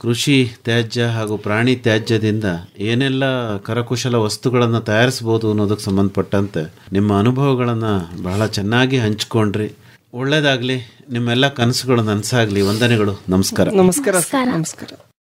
ಕೃಷಿ ತ್ಯಾಜ್ಯ ಹಾಗೂ ಪ್ರಾಣಿ ತ್ಯಾಜ್ಯದಿಂದ ಏನೆಲ್ಲ ಕರಕುಶಲ ವಸ್ತುಗಳನ್ನು ತಯಾರಿಸ್ಬೋದು ಅನ್ನೋದಕ್ಕೆ ಸಂಬಂಧಪಟ್ಟಂತೆ ನಿಮ್ಮ ಅನುಭವಗಳನ್ನು ಬಹಳ ಚೆನ್ನಾಗಿ ಹಂಚ್ಕೊಂಡ್ರಿ. ಒಳ್ಳೆಯದಾಗಲಿ, ನಿಮ್ಮೆಲ್ಲ ಕನಸುಗಳು ನನಸಾಗಲಿ. ವಂದನೆಗಳು. ನಮಸ್ಕಾರ. ನಮಸ್ಕಾರ.